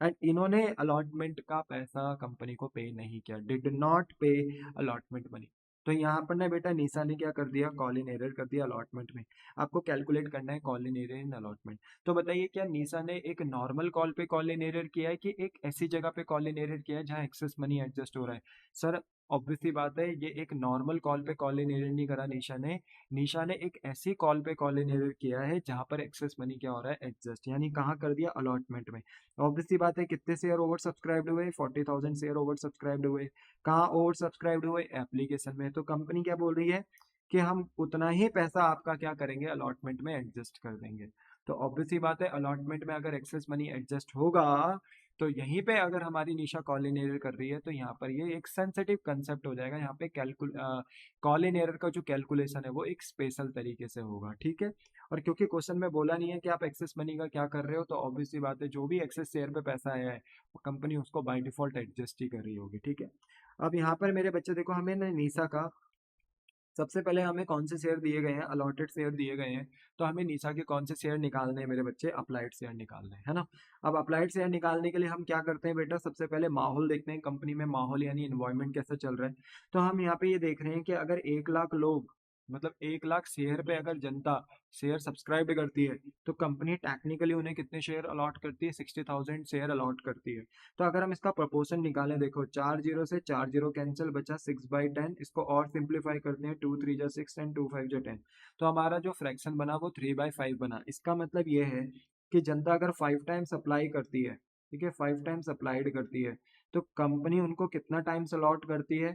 एंड इन्होंने अलॉटमेंट का पैसा कंपनी को पे नहीं किया, डिड नॉट पे अलॉटमेंट मनी। तो यहाँ पर ना बेटा निशा ने क्या कर दिया, कॉल इन एरर कर दिया अलॉटमेंट में। आपको कैलकुलेट करना है call in error in allotment. तो बताइए क्या निशा ने एक नॉर्मल कॉल पे कॉल इन एरर किया है कि एक ऐसी जगह पे कॉल इन एरर किया है जहाँ एक्सेस मनी एडजस्ट हो रहा है। सर ऑब्वियसली बात है, ये एक नॉर्मल कॉल पे कॉल इन एरर नहीं करा निशा ने एक ऐसी कॉल पे कॉल इन एरर किया है जहां पर एक्सेस मनी क्या हो रहा है, एडजस्ट, यानी कहाँ कर दिया, अलॉटमेंट में। ऑब्वियसली बात है कितने शेयर ओवर सब्सक्राइब्ड हुए, 40,000 शेयर ओवर सब्सक्राइब्ड हुए। कहाँ ओवर सब्सक्राइब्ड हुए, एप्लीकेशन में। तो कंपनी क्या बोल रही है कि हम उतना ही पैसा आपका क्या करेंगे, अलॉटमेंट में एडजस्ट कर देंगे। तो ऑब्वियसली बात है अलॉटमेंट में अगर एक्सेस मनी एडजस्ट होगा तो यहीं पे अगर हमारी निशा कॉल इन एरर कर रही है तो यहाँ पर ये एक सेंसिटिव कंसेप्ट हो जाएगा। यहाँ पे कॉल इन एरर का जो कैलकुलेशन है वो एक स्पेशल तरीके से होगा। ठीक है, और क्योंकि क्वेश्चन में बोला नहीं है कि आप एक्सेस मनी का क्या कर रहे हो, तो ऑब्वियसली बात है जो भी एक्सेस शेयर पे पैसा आया है कंपनी उसको बाय डिफॉल्ट एडजस्ट ही कर रही होगी। ठीक है, अब यहाँ पर मेरे बच्चे देखो, हमें ना निशा का सबसे पहले हमें कौन से शेयर दिए गए हैं, अलॉटेड शेयर दिए गए हैं। तो हमें निशा के कौन से शेयर निकालने हैं मेरे बच्चे, अप्लाइड शेयर निकालने हैं, है ना। अब अप्लाइड शेयर निकालने के लिए हम क्या करते हैं बेटा, सबसे पहले माहौल देखते हैं, कंपनी में माहौल यानी इन्वायरमेंट कैसा चल रहा है। तो हम यहाँ पे ये देख रहे हैं कि अगर 1 लाख लोग, मतलब 1 लाख शेयर पे अगर जनता शेयर सब्सक्राइब करती है तो कंपनी टेक्निकली उन्हें कितने शेयर अलॉट करती है, 60,000 शेयर अलॉट करती है। तो अगर हम इसका प्रोपोर्शन निकालें, देखो 4 जीरो से 4 जीरो कैंसिल, बचा 6/10। इसको और सिंप्लीफाई करते हैं, 2 3 जा 6 एंड 2 5 जा 10। तो हमारा जो फ्रैक्शन बना वो 3/5 बना। इसका मतलब ये है कि जनता अगर 5 टाइम्स अप्लाई करती है ठीक है, 5 टाइम्स अप्लाइड करती है, तो कंपनी उनको कितना टाइम्स अलॉट करती है?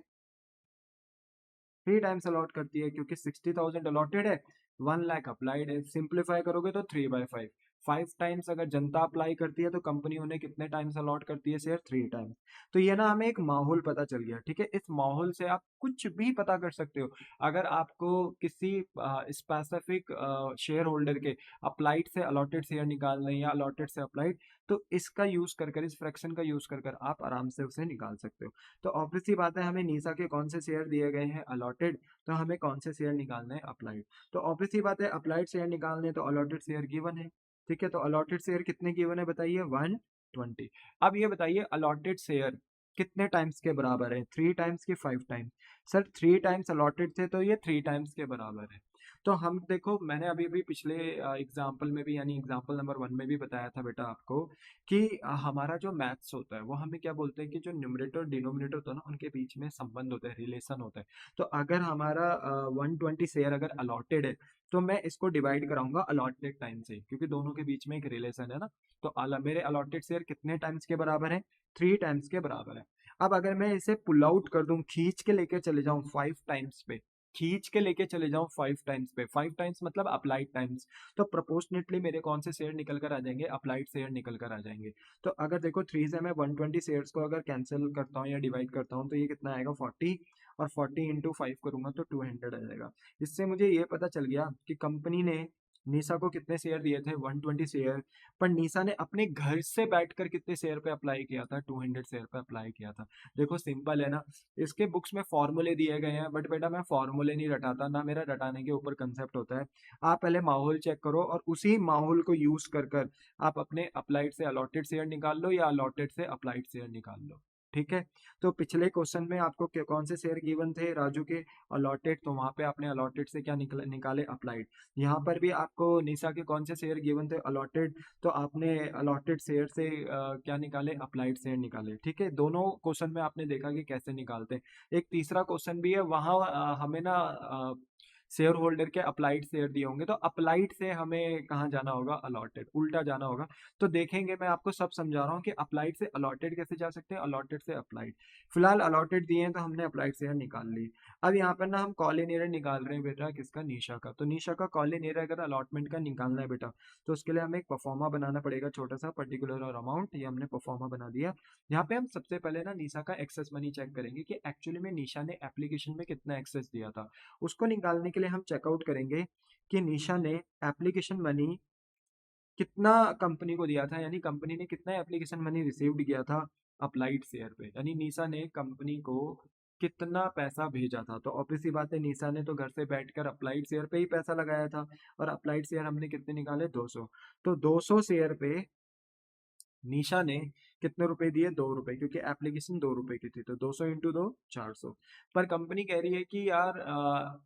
3 टाइम्स अलॉट करती है, क्योंकि 60,000 अलॉटेड है, 1 लाख अप्लाइड है। सिंप्लीफाई करोगे तो 3/5, 5 टाइम्स अगर जनता अप्लाई करती है तो कंपनी उन्हें कितने टाइम्स अलॉट करती है शेयर? 3 टाइम्स। तो ये ना हमें एक माहौल पता चल गया, ठीक है। इस माहौल से आप कुछ भी पता कर सकते हो। अगर आपको किसी स्पेसिफिक शेयर होल्डर के अप्लाइड से अलॉटेड शेयर निकालना है या अलॉटेड से अप्लाइड, तो इसका यूज कर कर, इस फ्रैक्शन का यूज कर कर आप आराम से उसे निकाल सकते हो। तो ऑब्वियस सी बात है, हमें नीसा के कौन से शेयर दिए गए हैं? अलॉटेड। तो हमें कौन से शेयर निकालना है? अप्लाइड। तो ऑब्वियस सी बात है, अप्लाइड शेयर निकालने तो अलॉटेड शेयर गिवन है, ठीक है। तो अलॉटेड शेयर कितने गिवन है बताइए? 120। अब ये बताइए अलॉटेड शेयर कितने टाइम्स के बराबर है? 3 टाइम्स की 5 टाइम्स? सर 3 टाइम्स अलॉटेड थे तो ये 3 टाइम्स के बराबर है। तो हम देखो, मैंने अभी भी पिछले एग्जाम्पल में भी, यानी एग्जाम्पल नंबर 1 में भी बताया था बेटा आपको कि हमारा जो मैथ्स होता है वो हमें क्या बोलते हैं कि जो न्यूमरेटर और डिनोमिनेटर होता है ना, उनके बीच में संबंध होता है, रिलेशन होता है। तो अगर हमारा 120 शेयर अगर अलॉटेड है, तो मैं इसको डिवाइड कराऊंगा अलॉटेड टाइम से, क्योंकि दोनों के बीच में एक रिलेशन है ना। तो मेरे अलॉटेड शेयर कितने टाइम्स के बराबर है? 3 टाइम्स के बराबर है। अब अगर मैं इसे पुल आउट कर दूं, खींच के लेके चले जाऊं 5 टाइम्स पे, खींच के लेके चले जाऊं 5 टाइम्स पे, 5 टाइम्स मतलब अप्लाइड टाइम्स, तो प्रोपोर्शनेटली मेरे कौन से शेयर निकल कर आ जाएंगे? अप्लाइड शेयर निकल कर आ जाएंगे। तो अगर देखो 3 से मैं 120 शेयर्स को अगर कैंसिल करता हूँ या डिवाइड करता हूँ, तो ये कितना आएगा? 40। और 40 इंटू 5 करूंगा तो 200 आ जाएगा। इससे मुझे ये पता चल गया कि कंपनी ने निशा को कितने शेयर दिए थे? 120 शेयर। पर निशा ने अपने घर से बैठकर कितने शेयर पे अप्लाई किया था? 200 शेयर पे अप्लाई किया था। देखो सिंपल है ना। इसके बुक्स में फॉर्मूले दिए गए हैं, बट बेटा मैं फॉर्मूले नहीं रटाता, ना मेरा रटाने के ऊपर कंसेप्ट होता है। आप पहले माहौल चेक करो और उसी माहौल को यूज कर कर आप अपने अप्लाइड से अलॉटेड शेयर निकाल लो या अलॉटेड से अप्लाइड शेयर निकाल लो, ठीक है। तो पिछले क्वेश्चन में आपको कौन से शेयर गिवन थे? राजू के अलॉटेड, तो वहां पे आपने अलॉटेड से क्या निकाले? अप्लाइड। यहाँ पर भी आपको निशा के कौन से शेयर गिवन थे? अलॉटेड, तो आपने अलॉटेड शेयर से क्या निकाले? अप्लाइड शेयर निकाले, ठीक है। दोनों क्वेश्चन में आपने देखा कि कैसे निकालते हैं। एक तीसरा क्वेश्चन भी है, वहां हमें ना शेयर होल्डर के अप्लाइड शेयर दिए होंगे, तो अप्लाइड से हमें कहाँ जाना होगा? अलॉटेड, उल्टा जाना होगा। तो देखेंगे, मैं आपको सब समझा रहा हूँ कि अप्लाइड से अलॉटेड कैसे जा सकते हैं, अलॉटेड से अप्लाइड। फिलहाल अलॉटेड दिए हैं तो हमने अप्लाइड शेयर निकाल ली। अब यहाँ पर ना हम कॉल इन एरियर निकाल रहे हैं बेटा, किसका? निशा का। तो निशा का कॉल इन एरियर अगर अलॉटमेंट का निकालना है बेटा, तो उसके लिए हमें एक परफॉर्मा बनाना पड़ेगा, छोटा सा पर्टिकुलर और अमाउंट। ये हमने परफॉर्मा बना दिया। यहाँ पे हम सबसे पहले ना निशा का एक्सेस मनी चेक करेंगे कि एक्चुअली में निशा ने एप्लीकेशन में कितना एक्सेस दिया था। उसको निकालने के लिए हम चेकआउट करेंगे कि निशा ने एप्लीकेशन मनी कितना कंपनी को दिया था, यानी कंपनी ने कितना एप्लीकेशन मनी रिसीव्ड किया था अप्लाइड शेयर पे, यानी निशा ने कंपनी को कितना पैसा भेजा था। तो ऑब्वियस सी बात है, निशा ने तो घर से बैठकर अप्लाइड शेयर पे ही पैसा लगाया था, और अप्लाइड शेयर हमने कितने निकाले? 200। तो 200 शेयर पे निशा ने कितने रुपए दिए? 2 रुपए, क्योंकि एप्लीकेशन 2 रुपए की थी, तो 200 इंटू 2 400। पर कंपनी कह रही है कि यार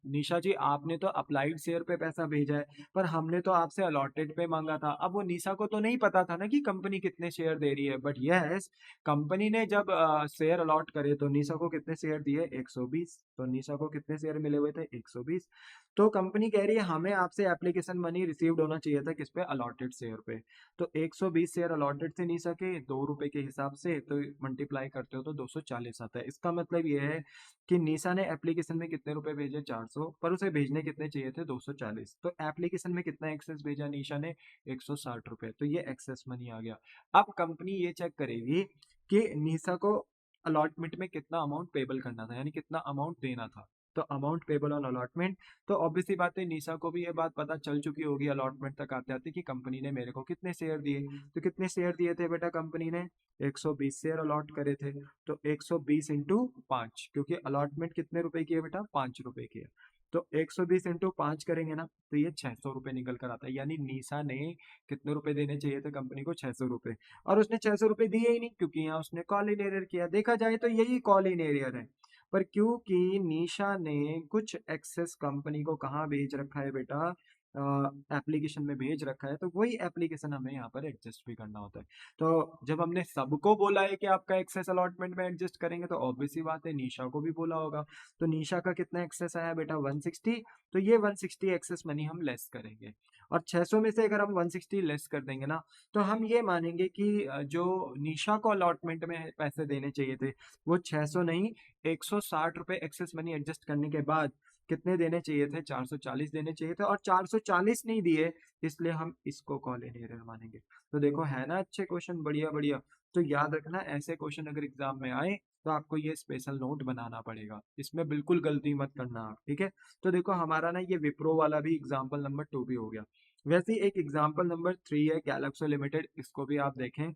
निशा जी, आपने तो अप्लाइड शेयर पे पैसा भेजा है, पर हमने तो आपसे अलॉटेड पे मांगा था। अब वो निशा को तो नहीं पता था ना कि कंपनी कितने शेयर दे रही है, बट यस, कंपनी ने जब शेयर अलॉट करे तो निशा को कितने शेयर दिए? 120। तो निशा को कितने शेयर मिले हुए थे? 120। तो कंपनी कह रही है हमें आपसे एप्लीकेशन मनी रिसीव्ड होना चाहिए था किस पे? अलॉटेड शेयर पे। तो 120 शेयर अलॉटेड थे निशा के 2 रुपए के हिसाब से, तो मल्टीप्लाई करते हो तो 240 आता है। इसका मतलब ये है कि निशा ने एप्लीकेशन में कितने रुपए भेजे? 400, पर उसे भेजने कितने चाहिए थे? 240। तो एप्लीकेशन में कितना एक्सेस भेजा निशा ने? 160 रुपए। तो ये एक्सेस मनी आ गया। अब कंपनी ये चेक करेगी कि निशा को अलॉटमेंट में कितना अमाउंट पेबल करना था, यानी कितना अमाउंट देना था। तो अमाउंट पेबल ऑन अलॉटमेंट, तो ऑब्वियसली बात है निशा को भी ये बात पता चल चुकी होगी अलॉटमेंट तक आते आते कि कंपनी ने मेरे को कितने शेयर दिए। तो कितने शेयर दिए थे बेटा कंपनी ने? 120 शेयर अलॉट करे थे। तो 120 इंटू 5, क्योंकि अलॉटमेंट कितने रुपए की है बेटा? 5 रुपए की है। तो 120 इंटू 5 करेंगे ना, तो ये 600 रुपए निकल कर आता है। यानी निशा ने कितने रुपए देने चाहिए थे कंपनी को? 600 रुपए। और उसने 600 रुपए दिए ही नहीं, क्योंकि यहाँ उसने कॉल इन एरियर किया। देखा जाए तो यही कॉल इन एरियर है। पर क्योंकि निशा ने कुछ एक्सेस कंपनी को कहाँ भेज रखा है बेटा? एप्लीकेशन में भेज रखा है, तो वही एप्लीकेशन हमें यहाँ पर एडजस्ट भी करना होता है। तो जब हमने सबको बोला है कि आपका एक्सेस अलॉटमेंट में एडजस्ट करेंगे, तो ऑब्वियस सी बात है निशा को भी बोला होगा। तो निशा का कितना एक्सेस आया बेटा 160, तो ये 160 एक्सेस मनी हम लेस करेंगे। और 600 में से अगर हम 160 लेस कर देंगे ना, तो हम ये मानेंगे कि जो निशा को अलॉटमेंट में पैसे देने चाहिए थे वो 600 नहीं, 160 रुपए एक्सेस मनी एडजस्ट करने के बाद कितने देने चाहिए थे, 440 देने चाहिए थे, और 440 नहीं दिए, इसलिए हम इसको कॉलिन एरर मानेंगे। तो देखो है ना अच्छे क्वेश्चन, बढ़िया बढ़िया। तो याद रखना ऐसे क्वेश्चन अगर एग्जाम में आए तो आपको ये स्पेशल नोट बनाना पड़ेगा, इसमें बिल्कुल गलती मत करना आप, ठीक है। तो देखो हमारा ना ये विप्रो वाला भी एग्जाम्पल नंबर 2 भी हो गया। वैसे ही एक एग्जाम्पल नंबर 3 है गैलेक्सो लिमिटेड, इसको भी आप देखें।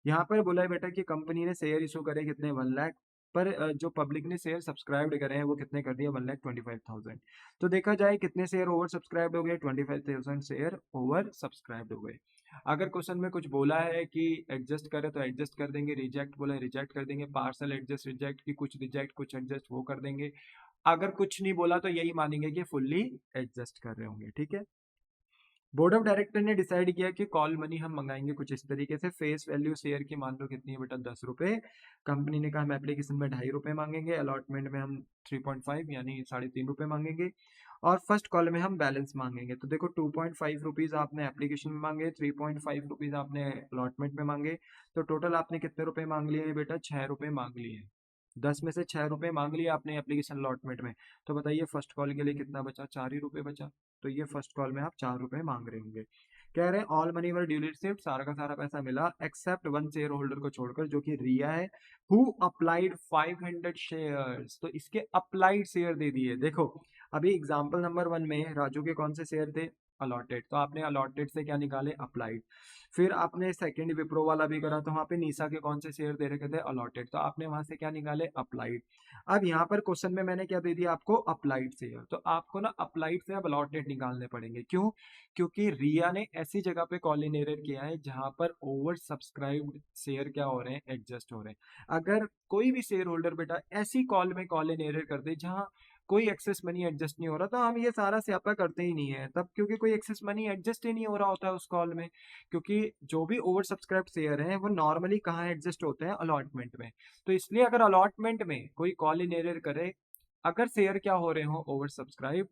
यहाँ पर बोला है बेटा कि कंपनी ने शेयर इशू करे कितने 1 लाख, पर जो पब्लिक ने शेयर सब्सक्राइब करे हैं वो कितने कर दिए 1,25,000। तो देखा जाए कितने शेयर ओवर सब्सक्राइब हो गए, 25,000 शेयर ओवर सब्सक्राइब हो गए। अगर क्वेश्चन में कुछ बोला है कि एडजस्ट करे तो एडजस्ट कर देंगे, रिजेक्ट बोला रिजेक्ट कर देंगे, पार्सल एडजस्ट रिजेक्ट की कुछ रिजेक्ट कुछ एडजस्ट वो कर देंगे। अगर कुछ नहीं बोला तो यही मानेंगे कि फुल्ली एडजस्ट कर रहे होंगे, ठीक है। बोर्ड ऑफ डायरेक्टर ने डिसाइड किया कि कॉल मनी हम मंगाएंगे कुछ इस तरीके से, फेस वैल्यू शेयर की मान लो कितनी है बेटा 10 रुपए। कंपनी ने कहा हम एप्लीकेशन में 2.5 रुपए मांगेंगे, अलॉटमेंट में हम 3.5 यानी 3.5 रुपए मांगेंगे, और फर्स्ट कॉल में हम बैलेंस मांगेंगे। तो देखो 2.5 रुपीज आपने एप्लीकेशन में मांगे, 3.5 रुपीज आपने अलॉटमेंट में मांगे, तो टोटल आपने कितने रुपए मांग लिए बेटा, 6 रुपए मांग लिए। 10 में से 6 रुपए मांग लिए आपने एप्लीकेशन अलॉटमेंट में, तो बताइए फर्स्ट कॉल के लिए कितना बचा, 4 ही रुपए बचा। तो ये फर्स्ट कॉल में आप 4 रुपए मांग रहे होंगे। कह रहे हैं ऑल मनी वर ड्यूली रिसीव्ड, सारा का सारा पैसा मिला एक्सेप्ट वन शेयर होल्डर को छोड़कर जो कि रिया है, हु अप्लाइड 500 शेयर्स। तो इसके अप्लाइड शेयर दे दिए। देखो अभी एग्जांपल नंबर 1 में राजू के कौन से शेयर थे, अलॉटेड, तो आपने अलॉटेड से क्या निकाले, अप्लाइड। फिर आपने सेकंड विप्रो वाला भी करा, तो वहां पे निशा के कौन से शेयर दे रखे थे, अलॉटेड, तो आपने वहां से क्या निकाले, अप्लाइड। अब यहाँ पर क्वेश्चन में मैंने क्या दे दिया आपको, अप्लाइड शेयर, तो आपको ना अप्लाइड से अब अलॉटेड निकालने पड़ेंगे। क्यों, क्योंकि रिया ने ऐसी जगह पे कॉलिन एरर किया है जहां पर ओवर सब्सक्राइब्ड शेयर क्या हो रहे हैं, एडजस्ट हो रहे हैं। अगर कोई भी शेयर होल्डर बेटा ऐसी कॉल में कॉलिन एरर कर दे जहां कोई एक्सेस मनी एडजस्ट नहीं हो रहा, तो हम ये सारा स्यापा करते ही नहीं है तब, क्योंकि कोई एक्सेस मनी एडजस्ट ही नहीं हो रहा होता है उस कॉल में। क्योंकि जो भी ओवर सब्सक्राइब शेयर हैं वो नॉर्मली कहाँ एडजस्ट होते हैं, अलॉटमेंट में। तो इसलिए अगर अलॉटमेंट में कोई कॉल इन एरर करे, अगर शेयर क्या हो रहे हो ओवर सब्सक्राइब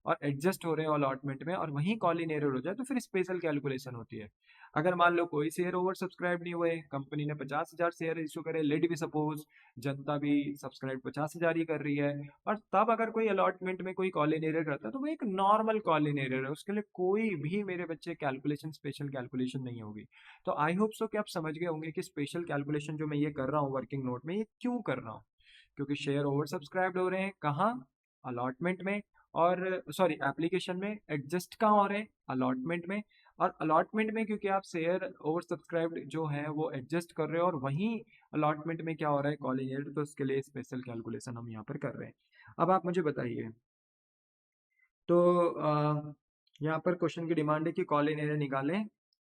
और एडजस्ट हो रहे हो अलॉटमेंट में, और वहीं कॉल इन एरर हो जाए, तो फिर स्पेशल कैलकुलेशन होती है। अगर मान लो कोई शेयर ओवर सब्सक्राइब नहीं हुए, कंपनी ने 50,000 शेयर इशू करे, लेट भी सपोज जनता भी सब्सक्राइब 50,000 ही कर रही है, और तब अगर कोई अलॉटमेंट में कोई कॉल इन एरर करता है, तो वो एक नॉर्मल कॉल इन एरर है, उसके लिए कोई भी मेरे बच्चे कैलकुलेशन स्पेशल कैलकुलेशन नहीं होगी। तो आई होप सो कि आप समझ गए होंगे कि स्पेशल कैलकुलेशन जो मैं ये कर रहा हूँ वर्किंग नोट में, ये क्यों कर रहा हूँ। क्योंकि शेयर ओवर सब्सक्राइब्ड हो रहे हैं कहाँ, अलॉटमेंट में, और सॉरी एप्लीकेशन में, एडजस्ट कहाँ हो रहे हैं, अलॉटमेंट में, और अलॉटमेंट में क्योंकि आप शेयर ओवर सब्सक्राइब्ड जो है वो एडजस्ट कर रहे हो, और वहीं अलॉटमेंट में क्या हो रहा है, कॉलिंग एरर, तो उसके लिए स्पेशल कैलकुलेशन हम यहाँ पर कर रहे हैं। अब आप मुझे बताइए, तो यहाँ पर क्वेश्चन की डिमांड है कि कॉलिंग एरर निकालें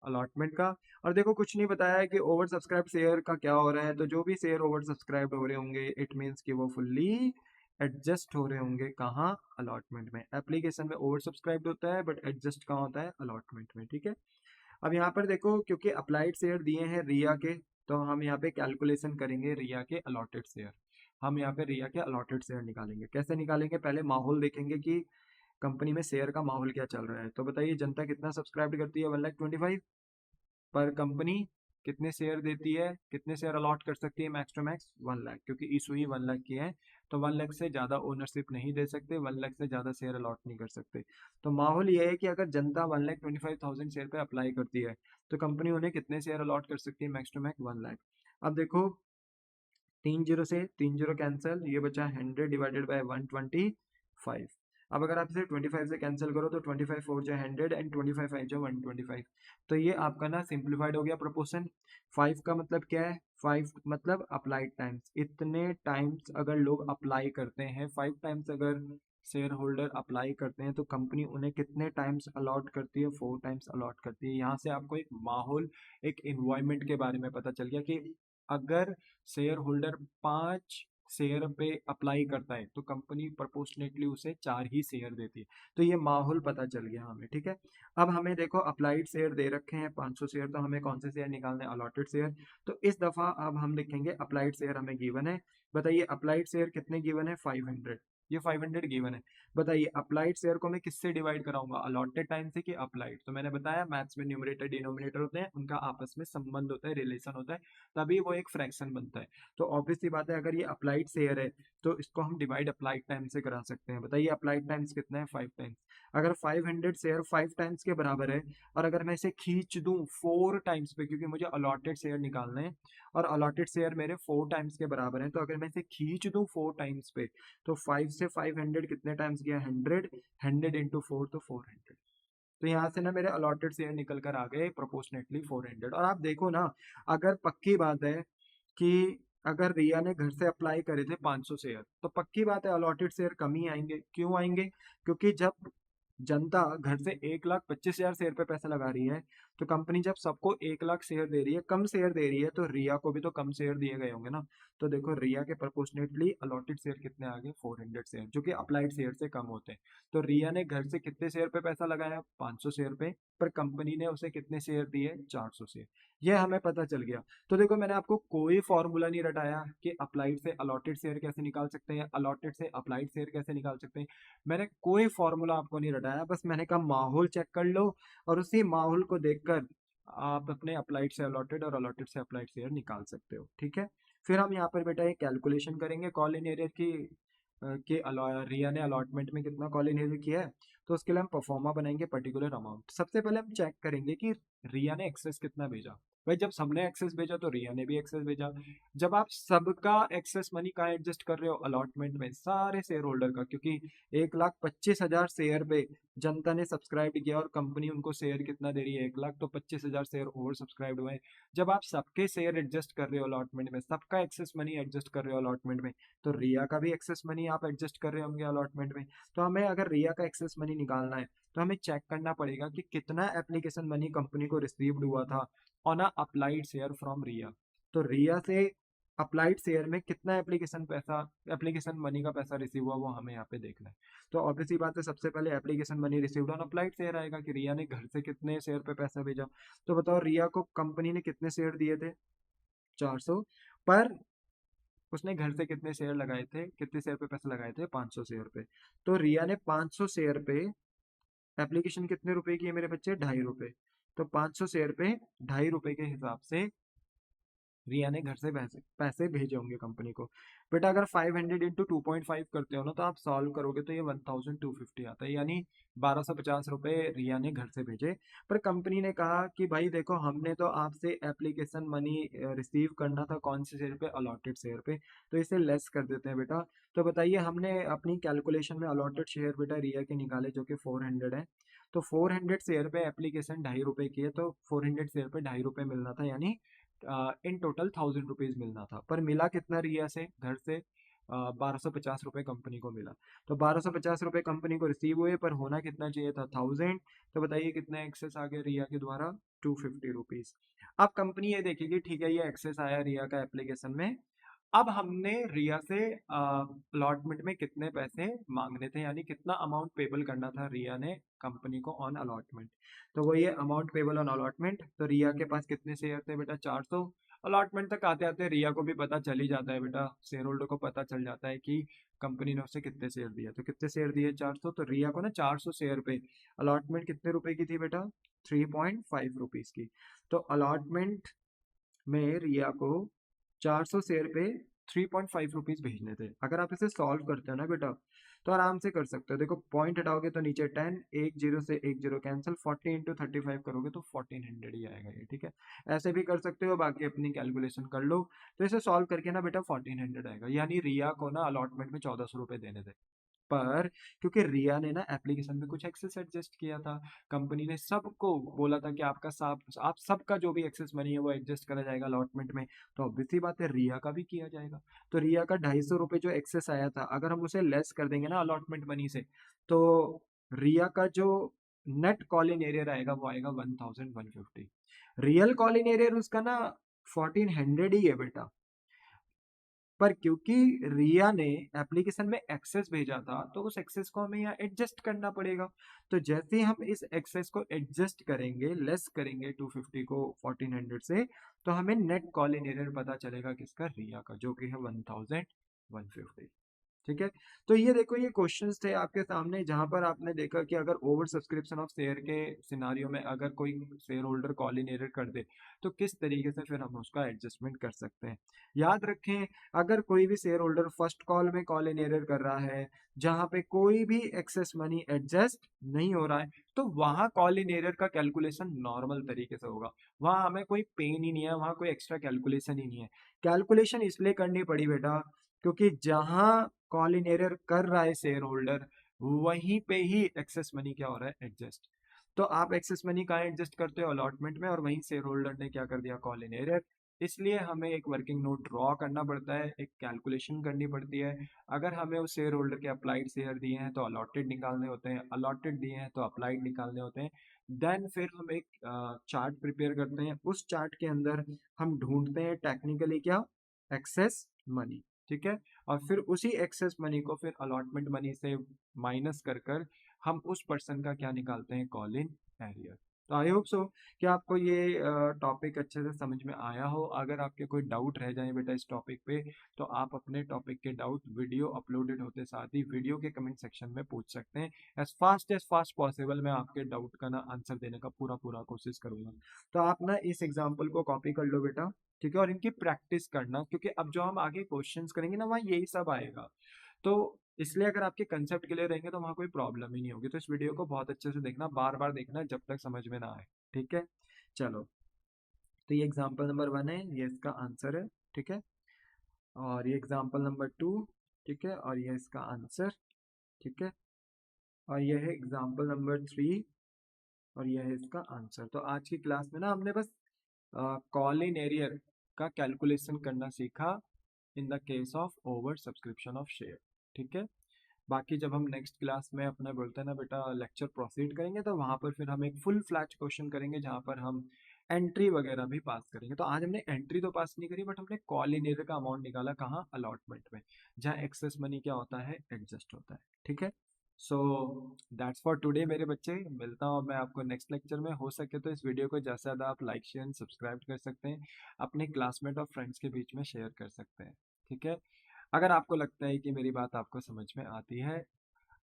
अलॉटमेंट का। और देखो कुछ नहीं बताया है कि ओवर सब्सक्राइब शेयर का क्या हो रहा है, तो जो भी शेयर ओवर सब्सक्राइब हो रहे होंगे इट मीन्स कि वो फुल्ली एडजस्ट हो रहे होंगे कहाँ, अलॉटमेंट में। एप्लीकेशन में ओवर सब्सक्राइब होता है बट एडजस्ट कहाँ होता है, अलॉटमेंट में, ठीक है। अब यहाँ पर देखो क्योंकि अप्लाइड शेयर दिए हैं रिया के, तो हम यहाँ पे कैलकुलेशन करेंगे रिया के अलॉटेड शेयर। हम यहाँ पे रिया के अलॉटेड शेयर निकालेंगे, कैसे निकालेंगे, पहले माहौल देखेंगे कि कंपनी में शेयर का माहौल क्या चल रहा है। तो बताइए जनता कितना सब्सक्राइब करती है, 1,25,000, पर कंपनी कितने शेयर देती है, कितने शेयर अलॉट कर सकती है मैक्स टू मैक्स, 1 लाख, क्योंकि इशू ही 1 लाख की है, तो 1 लाख से ज्यादा ओनरशिप नहीं दे सकते, 1 लाख से ज्यादा शेयर अलॉट नहीं कर सकते। तो माहौल ये है कि अगर जनता 1,25,000 शेयर पे अप्लाई करती है, तो कंपनी उन्हें कितने शेयर अलॉट कर सकती है, मैक्स टू मैक्स 1 लाख। अब देखो 3 जीरो से 3 जीरो कैंसिल, ये बचा 100 डिवाइडेड बाय 125। अब अगर आप इसे 25 से कैंसिल करो तो 25 फोर जो 100 एंड 25 फाइव जो 125। तो ये आपका ना सिंप्लीफाइड हो गया प्रोपोर्शन। 5 का मतलब क्या है, 5 मतलब अप्लाइड टाइम्स, इतने टाइम्स अगर लोग अप्लाई करते हैं, 5 टाइम्स अगर शेयर होल्डर अप्लाई करते हैं, तो कंपनी उन्हें कितने टाइम्स अलॉट करती है, 4 टाइम्स अलॉट करती है। यहाँ से आपको एक माहौल, एक इन्वायरमेंट के बारे में पता चल गया कि अगर शेयर होल्डर 5 शेयर पे अप्लाई करता है तो कंपनी प्रोपोर्शनेटली उसे 4 ही शेयर देती है। तो ये माहौल पता चल गया हमें, ठीक है। अब हमें देखो अप्लाइड शेयर दे रखे हैं 500 शेयर, तो हमें कौन से शेयर निकालने हैं, अलॉटेड शेयर। तो इस दफा अब हम लिखेंगे अप्लाइड शेयर हमें गिवन है। बताइए अप्लाइड शेयर कितने गिवन है, 500। ये 500 गिवन है। बताइए अप्लाइड शेयर को मैं किससे डिवाइड कराऊंगा, अलॉटेड टाइम से कि अप्लाइड। तो मैंने बताया मैथ्स में न्यूमरेटर डिनोमिनेटर होते हैं, उनका आपस में संबंध होता है, रिलेशन होता है, तभी वो एक फ्रैक्शन बनता है। तो ऑब्वियस सी बात है अगर ये अप्लाइड शेयर है तो इसको हम डिवाइड अप्लाइड टाइम से करा सकते हैं। बताइए अप्लाइड टाइम्स कितना है, 5 टाइम्स। अगर 500 शेयर 5 टाइम्स के बराबर है और अगर मैं इसे खींच दूं 4 टाइम्स पे, क्योंकि मुझे अलॉटेड शेयर निकालने हैं और अलॉटेड शेयर मेरे 4 टाइम्स के बराबर हैं, तो अगर मैं इसे खींच दूं 4 टाइम्स पे तो 5 से 500 कितने टाइम्स गया, 100। 100 इंटू 4 तो 400। तो यहाँ से ना मेरे अलॉटेड शेयर निकल कर आ गए प्रोपोर्शनेटली 400। और आप देखो ना, अगर पक्की बात है कि अगर रिया ने घर से अप्लाई करे थे 500 शेयर, तो पक्की बात है अलॉटेड शेयर कम ही आएंगे। क्यों आएंगे, क्योंकि जब जनता घर से 1,25,000 शेयर पे पैसा लगा रही है, तो कंपनी जब सबको 1 लाख शेयर दे रही है, कम शेयर दे रही है, तो रिया को भी तो कम शेयर दिए गए होंगे ना। तो देखो रिया के प्रोपोर्शनेटली अलॉटेड शेयर कितने आ गए, 400 शेयर, जो कि अप्लाइड शेयर से कम होते हैं। तो रिया ने घर से कितने शेयर पे पैसा लगाया, 500 शेयर पे, पर कंपनी ने उसे कितने शेयर दिए, 400 शेयर। यह हमें पता चल गया। तो देखो मैंने आपको कोई फॉर्मूला नहीं रटाया कि अप्लाइड से अलॉटेड शेयर कैसे निकाल सकते हैं, अलॉटेड से अप्लाइड शेयर कैसे निकाल सकते हैं। मैंने कोई फॉर्मूला आपको नहीं रटाया, बस मैंने कहा माहौल चेक कर लो और उसी माहौल को देखकर आप अपने अप्लाइड से अलॉटेड और अलॉटेड से अप्लाइड शेयर निकाल सकते हो, ठीक है। फिर हम यहाँ पर बेटा एक कैलकुलेशन करेंगे कॉल इन एरियर की रिया ने अलॉटमेंट में कितना कॉल इन एरियर किया है। तो उसके लिए हम परफॉर्मा बनाएंगे पर्टिकुलर अमाउंट। सबसे पहले हम चेक करेंगे कि रिया ने एक्सेस कितना भेजा। भाई जब सबने एक्सेस भेजा तो रिया ने भी एक्सेस भेजा। जब आप सबका एक्सेस मनी कहाँ एडजस्ट कर रहे हो, अलॉटमेंट में, सारे शेयर होल्डर का, क्योंकि 1,25,000 शेयर पे जनता ने सब्सक्राइब किया और कंपनी उनको शेयर कितना दे रही है, 1 लाख, तो 25,000 शेयर ओवर सब्सक्राइब हुए। जब आप सबके शेयर एडजस्ट कर रहे हो अलॉटमेंट में, सबका एक्सेस मनी एडजस्ट कर रहे हो अलॉटमेंट में, तो रिया का भी एक्सेस मनी आप एडजस्ट कर रहे होंगे अलॉटमेंट में। तो हमें अगर रिया का एक्सेस मनी निकालना है तो हमें चेक करना पड़ेगा कि कितना एप्लीकेशन मनी कंपनी को रिसीव्ड हुआ था on a applied share from Riya. तो रिया से अप्लाइड शेयर में कितना एप्लीकेशन मनी का पैसा रिसीव हुआ, वो हमें यहाँ पे देखना है। तो ऑब्वियसली बात है सबसे पहले application money received on applied share आएगा कि रिया ने घर से कितने शेयर पे पैसा भेजा। तो बताओ रिया को कंपनी ने कितने शेयर दिए थे, 400, पर उसने घर से कितने शेयर लगाए थे, कितने शेयर पे पैसे लगाए थे, 500 शेयर पे। तो रिया ने 500 शेयर पे एप्लीकेशन कितने रुपए की है मेरे बच्चे, 2.5 रुपए। तो 500 शेयर पे 2.5 रुपए के हिसाब से रिया ने घर से पैसे पैसे भेजे होंगे कंपनी को। बेटा अगर 500 इंटू 2.5 करते हो ना, तो आप सॉल्व करोगे तो ये 1,250 आता है, यानी 1,250 रुपए रिया ने घर से भेजे। पर कंपनी ने कहा कि भाई देखो हमने तो आपसे एप्लीकेशन मनी रिसीव करना था कौन से शेयर पे, अलॉटेड शेयर पे, तो इसे लेस कर देते हैं बेटा। तो बताइए हमने अपनी कैलकुलेशन में अलॉटेड शेयर बेटा रिया के निकाले जो कि 400 है। तो 400 शेयर पे एप्लीकेशन 2.5 रुपए की है, तो 400 शेयर पे 2.5 रुपए मिलना था, यानी इन टोटल 1,000 रुपीज मिलना था। पर मिला कितना रिया से, घर से 1,250 रुपये कंपनी को मिला। तो 1,250 रुपये कंपनी को रिसीव हुए, पर होना कितना चाहिए था, 1,000। तो बताइए कितना एक्सेस आ गया रिया के द्वारा, 250 रुपीज। अब कंपनी ये देखेगी ठीक है ये एक्सेस आया रिया का एप्लीकेशन में। अब हमने रिया से अलॉटमेंट में कितने पैसे मांगने थे, यानी कितना अमाउंट पेबल करना था रिया ने कंपनी को ऑन अलॉटमेंट। तो वो ये अमाउंट पेबल ऑन अलॉटमेंट, तो रिया के पास कितने शेयर थे बेटा, 400। अलॉटमेंट तक आते आते रिया को भी पता चल ही जाता है बेटा, शेयर होल्डर को पता चल जाता है कि कंपनी ने उसे कितने शेयर दिए। तो कितने शेयर दिए, 400। तो रिया को ना 400 शेयर पे अलॉटमेंट कितने रुपए की थी बेटा, 3.5 रुपीज की। तो अलॉटमेंट में रिया को 400 शेयर पे 3.5 रुपीज भेजने थे। अगर आप इसे सॉल्व करते हो ना बेटा, तो आराम से कर सकते हो। देखो पॉइंट हटाओगे तो नीचे 10, एक जीरो से एक जीरो कैंसिल, 40 इंटू 35 करोगे तो 1,400 ही आएगा ये, ठीक है। ऐसे भी कर सकते हो, बाकी अपनी कैलकुलेशन कर लो। तो इसे सॉल्व करके ना बेटा 1,400 आएगा, यानी रिया को ना अलॉटमेंट में 1,400 रुपए देने थे। पर क्योंकि रिया ने ना एप्लीकेशन में कुछ एक्सेस एडजस्ट किया था, कंपनी ने सबको बोला था कि आपका सब आप सबका जो भी एक्सेस मनी है वो एडजस्ट करा जाएगा अलॉटमेंट में, तो ऑब्वियसली बात है रिया का भी किया जाएगा। तो रिया का 250 रुपये जो एक्सेस आया था, अगर हम उसे लेस कर देंगे ना अलॉटमेंट मनी से, तो रिया का जो नेट कॉल इन एरियर आएगा वो आएगा 1,150। रियल कॉल इन एरियर उसका ना 1,400 ही है बेटा, पर क्योंकि रिया ने एप्लीकेशन में एक्सेस भेजा था तो उस एक्सेस को हमें यहाँ एडजस्ट करना पड़ेगा। तो जैसे ही हम इस एक्सेस को एडजस्ट करेंगे, लेस करेंगे 250 को 1400 से, तो हमें नेट कॉल इन एरर पता चलेगा किसका, रिया का, जो कि है 1150। ठीक है। तो ये देखो, ये क्वेश्चंस थे आपके सामने जहां पर आपने देखा कि अगर ओवर सब्सक्रिप्शन ऑफ शेयर के सिनारियो में अगर कोई share holder call in error कर दे तो किस तरीके से फिर हम उसका एडजस्टमेंट कर सकते हैं। याद रखें, अगर कोई भी शेयर होल्डर फर्स्ट कॉल में कॉल इन एरर कर रहा है जहां पे कोई भी एक्सेस मनी एडजस्ट नहीं हो रहा है, तो वहां कॉल इन एरर का कैलकुलेशन नॉर्मल तरीके से होगा। वहां हमें कोई पेन ही नहीं है, वहां कोई एक्स्ट्रा कैलकुलेशन ही नहीं है। कैलकुलेशन इसलिए करनी पड़ी बेटा क्योंकि जहां कॉल इन एरर कर रहा है शेयर होल्डर, वहीं पे ही एक्सेस मनी क्या हो रहा है, एडजस्ट। तो आप एक्सेस मनी कहाँ एडजस्ट करते हो, अलॉटमेंट में, और वहीं शेयर होल्डर ने क्या कर दिया, कॉल इन एरर। इसलिए हमें एक वर्किंग नोट ड्रॉ करना पड़ता है, एक कैलकुलेशन करनी पड़ती है। अगर हमें उस शेयर होल्डर के अप्लाइड शेयर दिए हैं तो अलॉटेड निकालने होते हैं, अलॉटेड दिए हैं तो अप्लाइड निकालने होते हैं। देन फिर हम एक चार्ट प्रिपेयर करते हैं, उस चार्ट के अंदर हम ढूंढते हैं टेक्निकली क्या, एक्सेस मनी। ठीक है। और फिर उसी एक्सेस मनी को फिर अलॉटमेंट मनी से माइनस कर कर हम उस पर्सन का क्या निकालते हैं, कॉल इन एरियर। तो आई होप सो कि आपको ये टॉपिक अच्छे से समझ में आया हो। अगर आपके कोई डाउट रह जाए बेटा इस टॉपिक पे, तो आप अपने टॉपिक के डाउट वीडियो अपलोडेड होते साथ ही वीडियो के कमेंट सेक्शन में पूछ सकते हैं। एज फास्ट पॉसिबल मैं आपके डाउट का ना आंसर देने का पूरा पूरा कोशिश करूंगा। तो आप ना इस एग्जाम्पल को कॉपी कर लो बेटा, ठीक है, और इनकी प्रैक्टिस करना, क्योंकि अब जो हम आगे क्वेश्चंस करेंगे ना वहाँ यही सब आएगा। तो इसलिए अगर आपके कंसेप्ट क्लियर रहेंगे तो वहाँ कोई प्रॉब्लम ही नहीं होगी। तो इस वीडियो को बहुत अच्छे से देखना, बार बार देखना जब तक समझ में ना आए। ठीक है। चलो, तो ये एग्जाम्पल नंबर 1 है, ये इसका आंसर है। ठीक है। और ये एग्जाम्पल नंबर 2, ठीक है, और ये इसका आंसर। ठीक है। और ये है एग्जाम्पल नंबर 3, और ये है इसका आंसर। तो आज की क्लास में ना हमने बस कॉल इन एरियर का कैलकुलेशन करना सीखा in the case of over subscription of share. ठीक है। बाकी जब हम नेक्स्ट क्लास में अपना बोलते हैं ना बेटा लेक्चर प्रोसीड करेंगे, तो वहां पर फिर हम एक फुल फ्लैच क्वेश्चन करेंगे जहां पर हम एंट्री वगैरह भी पास करेंगे। तो आज हमने एंट्री तो पास नहीं करी, बट हमने कॉल इन एरियर का अमाउंट निकाला कहाँ, अलॉटमेंट में, जहाँ एक्सेस मनी क्या होता है, एडजस्ट होता है। ठीक है। सो दैट्स फॉर टुडे मेरे बच्चे। मिलता हूँ मैं आपको नेक्स्ट लेक्चर में। हो सके तो इस वीडियो को ज़्यादा से ज़्यादा आप लाइक शेयर सब्सक्राइब कर सकते हैं, अपने क्लासमेट और फ्रेंड्स के बीच में शेयर कर सकते हैं। ठीक है। अगर आपको लगता है कि मेरी बात आपको समझ में आती है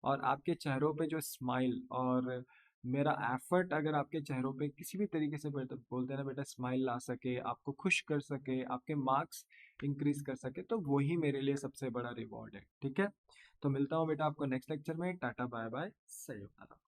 और आपके चेहरों पे जो स्माइल और मेरा एफर्ट अगर आपके चेहरों पे किसी भी तरीके से बोलते हैं ना बेटा स्माइल ला सके, आपको खुश कर सके, आपके मार्क्स इंक्रीज कर सके, तो वही मेरे लिए सबसे बड़ा रिवॉर्ड है। ठीक है। तो मिलता हूँ बेटा आपको नेक्स्ट लेक्चर में। टाटा बाय बाय, सही